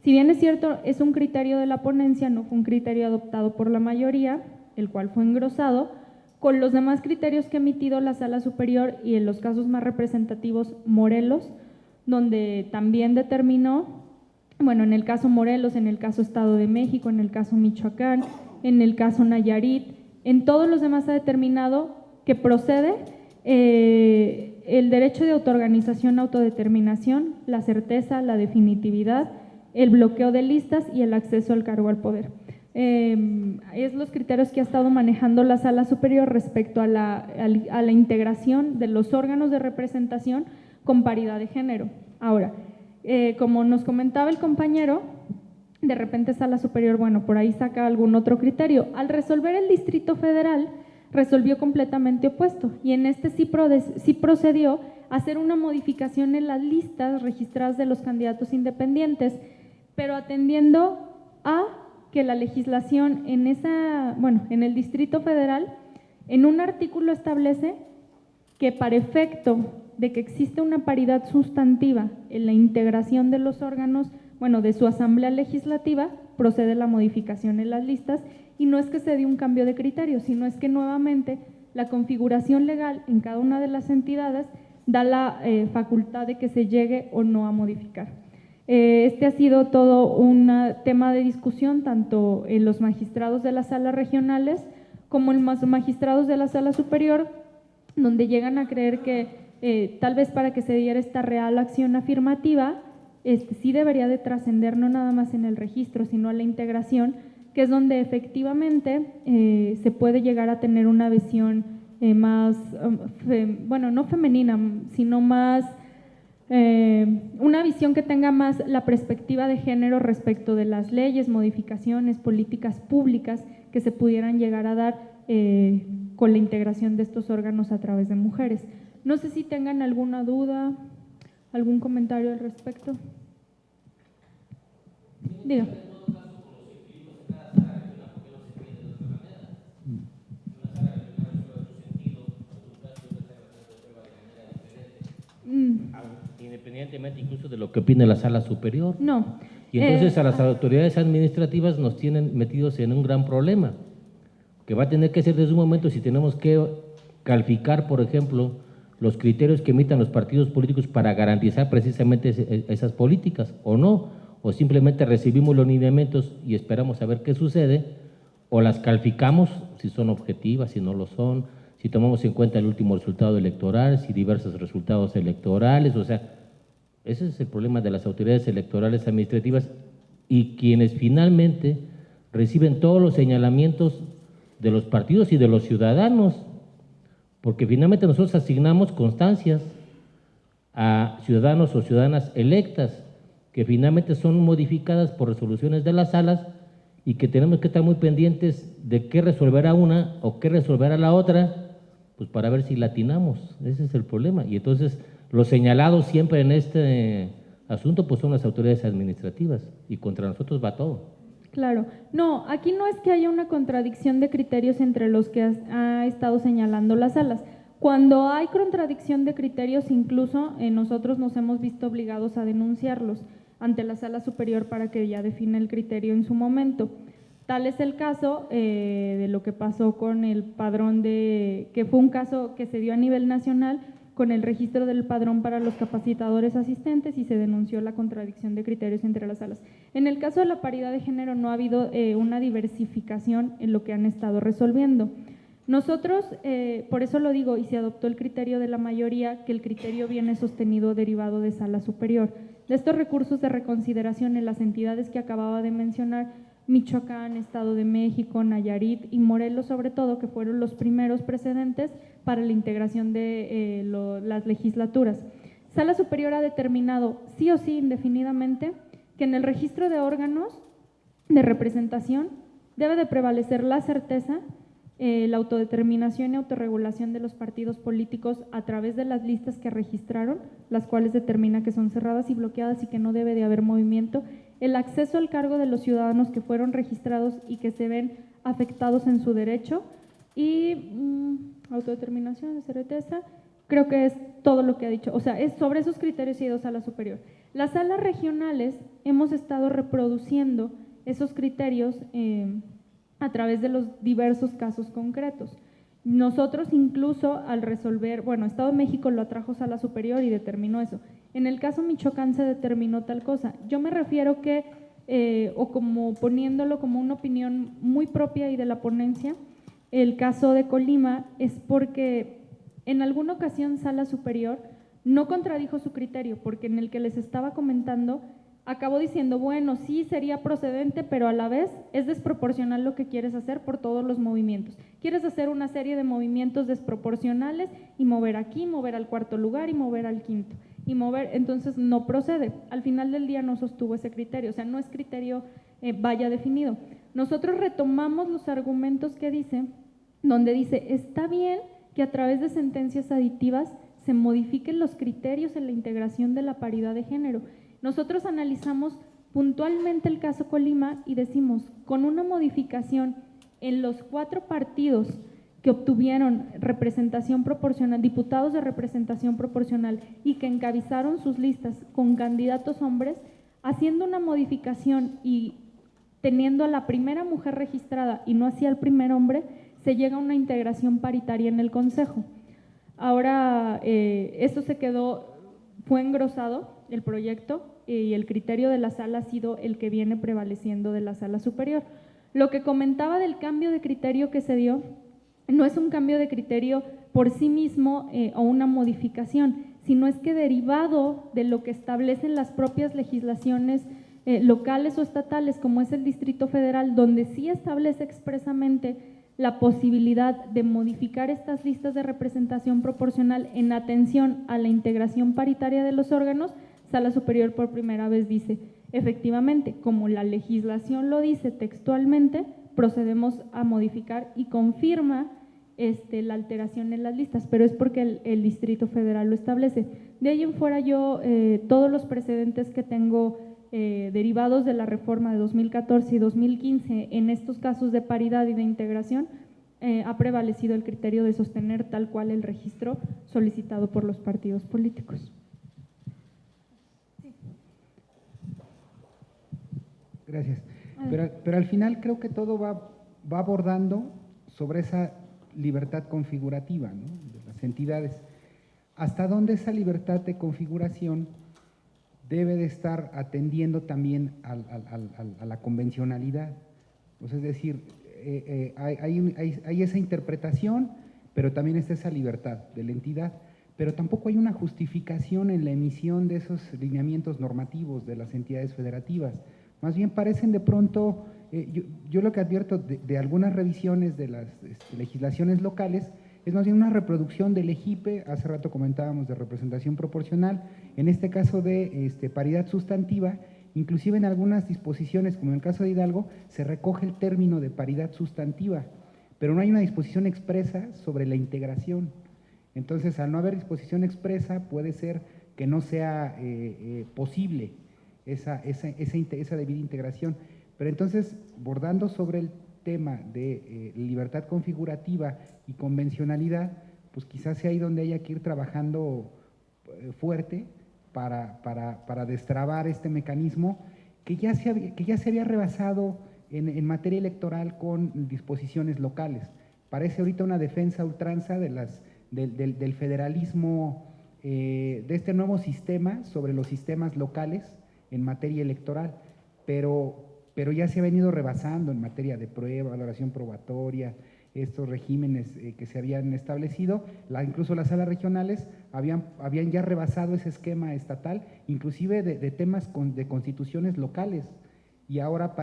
Si bien es cierto, es un criterio de la ponencia, no fue un criterio adoptado por la mayoría, el cual fue engrosado, con los demás criterios que ha emitido la Sala Superior y en los casos más representativos Morelos, donde también determinó, bueno, en el caso Morelos, en el caso Estado de México, en el caso Michoacán, en el caso Nayarit, en todos los demás ha determinado que procede el derecho de autoorganización, autodeterminación, la certeza, la definitividad, el bloqueo de listas y el acceso al cargo al poder. Es los criterios que ha estado manejando la Sala Superior respecto a la integración de los órganos de representación con paridad de género. Ahora, como nos comentaba el compañero, de repente Sala Superior, bueno, por ahí saca algún otro criterio. Al resolver el Distrito Federal, resolvió completamente opuesto y en este sí procedió a hacer una modificación en las listas registradas de los candidatos independientes, pero atendiendo a que la legislación en en el Distrito Federal, en un artículo establece que para efecto de que existe una paridad sustantiva en la integración de los órganos, de su asamblea legislativa, procede la modificación en las listas y no es que se dé un cambio de criterio, sino es que nuevamente la configuración legal en cada una de las entidades da la facultad de que se llegue o no a modificar. Este ha sido todo un tema de discusión tanto en los magistrados de las salas regionales como en los magistrados de la sala superior, donde llegan a creer que tal vez para que se diera esta real acción afirmativa, sí debería de trascender no nada más en el registro, sino a la integración, que es donde efectivamente se puede llegar a tener una visión más, no femenina, sino más, una visión que tenga más la perspectiva de género respecto de las leyes, modificaciones, políticas públicas que se pudieran llegar a dar con la integración de estos órganos a través de mujeres. No sé si tengan alguna duda, algún comentario al respecto. Diga. Independientemente incluso de lo que opine la sala superior. No. Y entonces a las autoridades administrativas nos tienen metidos en un gran problema, que va a tener que ser desde un momento si tenemos que calificar, por ejemplo, los criterios que emitan los partidos políticos para garantizar precisamente esas políticas o no, o simplemente recibimos los lineamientos y esperamos a ver qué sucede, o las calificamos si son objetivas, si no lo son, si tomamos en cuenta el último resultado electoral, si diversos resultados electorales, o sea, ese es el problema de las autoridades electorales administrativas y quienes finalmente reciben todos los señalamientos de los partidos y de los ciudadanos, porque finalmente nosotros asignamos constancias a ciudadanos o ciudadanas electas, que finalmente son modificadas por resoluciones de las salas y que tenemos que estar muy pendientes de qué resolverá una o qué resolverá la otra, pues para ver si latinamos. Ese es el problema. Y entonces los señalados siempre en este asunto pues son las autoridades administrativas y contra nosotros va todo. Claro, no, aquí no es que haya una contradicción de criterios entre los que ha estado señalando las salas. Cuando hay contradicción de criterios, incluso nosotros nos hemos visto obligados a denunciarlos ante la sala superior para que ya define el criterio en su momento. Tal es el caso de lo que pasó con el padrón que fue un caso que se dio a nivel nacional con el registro del padrón para los capacitadores asistentes y se denunció la contradicción de criterios entre las salas. En el caso de la paridad de género no ha habido una diversificación en lo que han estado resolviendo. Nosotros, por eso lo digo, y se adoptó el criterio de la mayoría, que el criterio viene sostenido derivado de sala superior. De estos recursos de reconsideración en las entidades que acababa de mencionar, Michoacán, Estado de México, Nayarit y Morelos sobre todo, que fueron los primeros precedentes para la integración de las legislaturas. Sala Superior ha determinado sí o sí indefinidamente que en el registro de órganos de representación debe de prevalecer la certeza, la autodeterminación y autorregulación de los partidos políticos a través de las listas que registraron, las cuales determina que son cerradas y bloqueadas y que no debe de haber movimiento, el acceso al cargo de los ciudadanos que fueron registrados y que se ven afectados en su derecho y autodeterminación, certeza, creo que es todo lo que ha dicho, o sea, es sobre esos criterios y Sala Superior. Las salas regionales hemos estado reproduciendo esos criterios a través de los diversos casos concretos. Nosotros incluso al resolver, Estado de México lo atrajo a Sala Superior y determinó eso. En el caso Michoacán se determinó tal cosa. Yo me refiero que, o como poniéndolo como una opinión muy propia y de la ponencia, el caso de Colima es porque en alguna ocasión Sala Superior no contradijo su criterio, porque en el que les estaba comentando acabó diciendo, bueno, sí sería procedente, pero a la vez es desproporcional lo que quieres hacer por todos los movimientos. Quieres hacer una serie de movimientos desproporcionales y mover aquí, mover al cuarto lugar y mover al quinto. Y mover, entonces no procede. Al final del día no sostuvo ese criterio, o sea, no es criterio vaya definido. Nosotros retomamos los argumentos que dice donde dice, está bien que a través de sentencias aditivas se modifiquen los criterios en la integración de la paridad de género. Nosotros analizamos puntualmente el caso Colima y decimos, con una modificación en los 4 partidos que obtuvieron representación proporcional, diputados de representación proporcional y que encabezaron sus listas con candidatos hombres, haciendo una modificación y teniendo a la primera mujer registrada y no hacia el primer hombre, se llega a una integración paritaria en el Consejo. Ahora, esto fue engrosado, el proyecto, y el criterio de la sala ha sido el que viene prevaleciendo de la sala superior. Lo que comentaba del cambio de criterio que se dio, no es un cambio de criterio por sí mismo o una modificación, sino es que derivado de lo que establecen las propias legislaciones locales o estatales, como es el Distrito Federal, donde sí establece expresamente la posibilidad de modificar estas listas de representación proporcional en atención a la integración paritaria de los órganos, Sala Superior por primera vez dice, efectivamente, como la legislación lo dice textualmente, procedemos a modificar y confirma la alteración en las listas, pero es porque el Distrito Federal lo establece. De ahí en fuera yo, todos los precedentes que tengo derivados de la reforma de 2014 y 2015 en estos casos de paridad y de integración, ha prevalecido el criterio de sostener tal cual el registro solicitado por los partidos políticos. Gracias. Pero al final creo que todo va abordando sobre esa libertad configurativa, ¿no?, de las entidades. ¿Hasta dónde esa libertad de configuración debe de estar atendiendo también a la convencionalidad? Pues es decir, hay esa interpretación, pero también está esa libertad de la entidad, pero tampoco hay una justificación en la emisión de esos lineamientos normativos de las entidades federativas. Más bien parecen de pronto, yo lo que advierto de algunas revisiones de las legislaciones locales es más bien una reproducción del EJIPE, hace rato comentábamos de representación proporcional, en este caso de paridad sustantiva, inclusive en algunas disposiciones, como en el caso de Hidalgo, se recoge el término de paridad sustantiva, pero no hay una disposición expresa sobre la integración. Entonces, al no haber disposición expresa, puede ser que no sea posible esa debida integración. Pero entonces, bordando sobre el tema de libertad configurativa y convencionalidad, pues quizás sea ahí donde haya que ir trabajando fuerte para destrabar este mecanismo que ya se había rebasado en materia electoral con disposiciones locales. Parece ahorita una defensa a ultranza del federalismo, de este nuevo sistema sobre los sistemas locales en materia electoral, pero ya se ha venido rebasando en materia de prueba, valoración probatoria, estos regímenes que se habían establecido, incluso las salas regionales habían ya rebasado ese esquema estatal, inclusive de temas de constituciones locales, y ahora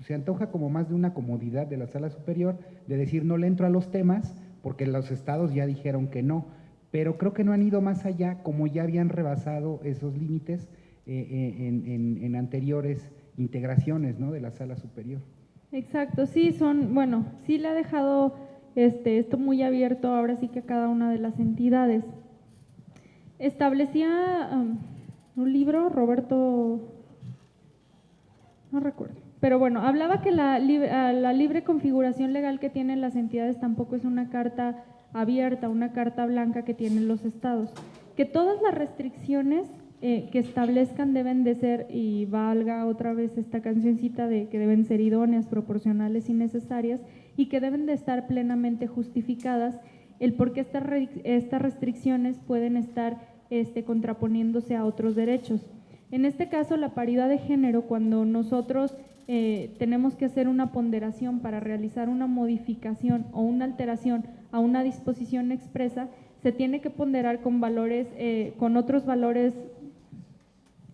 se antoja como más de una comodidad de la sala superior de decir no le entro a los temas porque los estados ya dijeron que no, pero creo que no han ido más allá, como ya habían rebasado esos límites en anteriores integraciones, ¿no?, de la sala superior. Exacto, sí, sí le ha dejado esto muy abierto ahora sí que a cada una de las entidades. Establecía un libro, Roberto, no recuerdo, pero bueno, hablaba que la libre configuración legal que tienen las entidades tampoco es una carta abierta, una carta blanca que tienen los estados, que todas las restricciones que establezcan deben de ser, y valga otra vez esta cancioncita de que deben ser idóneas, proporcionales y necesarias, y que deben de estar plenamente justificadas, el por qué estas restricciones pueden estar contraponiéndose a otros derechos. En este caso, la paridad de género, cuando nosotros tenemos que hacer una ponderación para realizar una modificación o una alteración a una disposición expresa, se tiene que ponderar con valores, con otros valores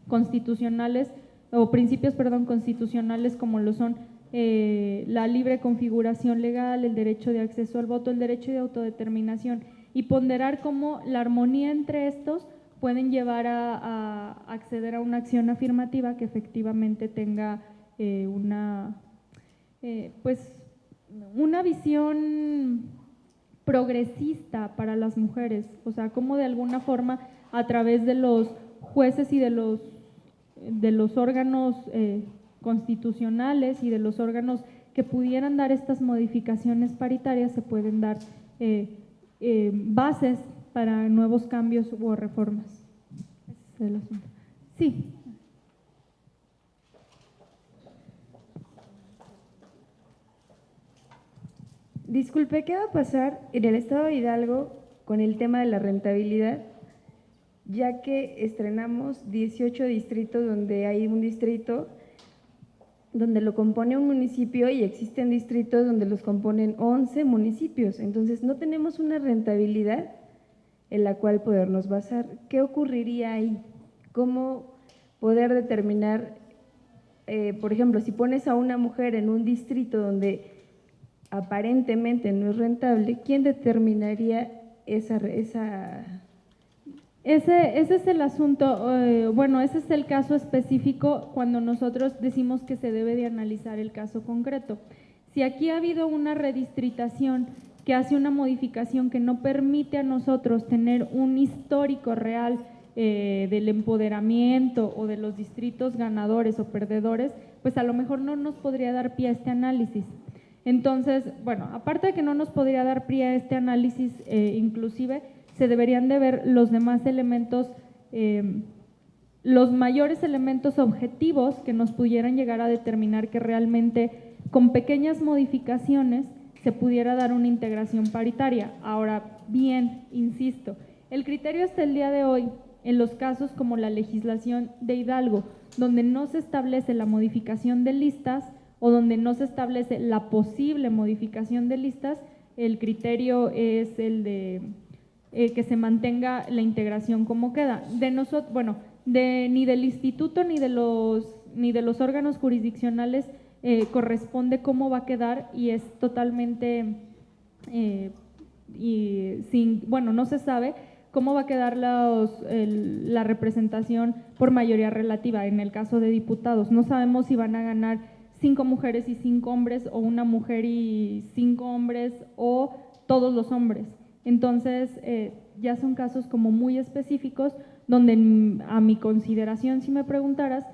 constitucionales o principios, constitucionales, como lo son la libre configuración legal, el derecho de acceso al voto, el derecho de autodeterminación, y ponderar cómo la armonía entre estos pueden llevar a acceder a una acción afirmativa que efectivamente tenga una visión progresista para las mujeres, o sea, cómo de alguna forma a través de los jueces y de los órganos constitucionales y de los órganos que pudieran dar estas modificaciones paritarias se pueden dar bases para nuevos cambios o reformas. Ese es el asunto. Sí. Disculpe, ¿qué va a pasar en el estado de Hidalgo con el tema de la rentabilidad? Ya que estrenamos 18 distritos, donde hay un distrito donde lo compone un municipio y existen distritos donde los componen 11 municipios. Entonces, no tenemos una rentabilidad en la cual podernos basar. ¿Qué ocurriría ahí? ¿Cómo poder determinar, por ejemplo, si pones a una mujer en un distrito donde aparentemente no es rentable, ¿quién determinaría esa? Ese es el asunto, bueno, ese es el caso específico cuando nosotros decimos que se debe de analizar el caso concreto. Si aquí ha habido una redistritación que hace una modificación que no permite a nosotros tener un histórico real del empoderamiento o de los distritos ganadores o perdedores, pues a lo mejor no nos podría dar pie a este análisis. Entonces, bueno, aparte de que no nos podría dar pie a este análisis, inclusive se deberían de ver los demás elementos, los mayores elementos objetivos que nos pudieran llegar a determinar que realmente con pequeñas modificaciones se pudiera dar una integración paritaria. Ahora bien, insisto, el criterio hasta el día de hoy, en los casos como la legislación de Hidalgo, donde no se establece la modificación de listas, o donde no se establece la posible modificación de listas, el criterio es el de que se mantenga la integración como queda. De nosotros, bueno, ni del instituto ni de los órganos jurisdiccionales corresponde cómo va a quedar y es totalmente bueno, no se sabe cómo va a quedar la representación por mayoría relativa en el caso de diputados. No sabemos si van a ganar 5 mujeres y 5 hombres, o una mujer y 5 hombres, o todos los hombres. Entonces, ya son casos como muy específicos, donde a mi consideración, si me preguntaras,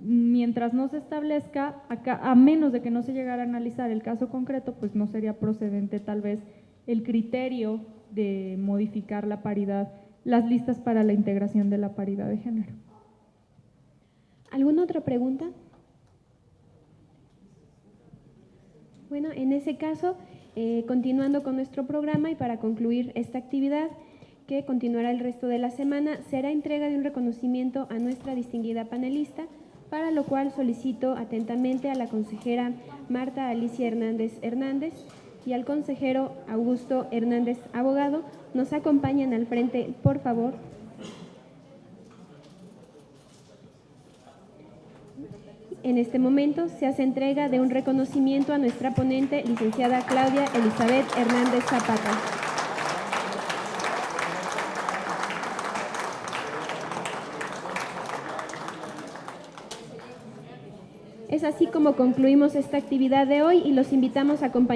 mientras no se establezca, a menos de que no se llegara a analizar el caso concreto, pues no sería procedente tal vez el criterio de modificar la paridad, las listas para la integración de la paridad de género. ¿Alguna otra pregunta? Bueno, en ese caso, continuando con nuestro programa y para concluir esta actividad, que continuará el resto de la semana, será entrega de un reconocimiento a nuestra distinguida panelista, para lo cual solicito atentamente a la consejera Marta Alicia Hernández Hernández y al consejero Augusto Hernández Abogado, nos acompañan al frente, por favor. En este momento se hace entrega de un reconocimiento a nuestra ponente, licenciada Claudia Elizabeth Hernández Zapata. Es así como concluimos esta actividad de hoy y los invitamos a acompañar.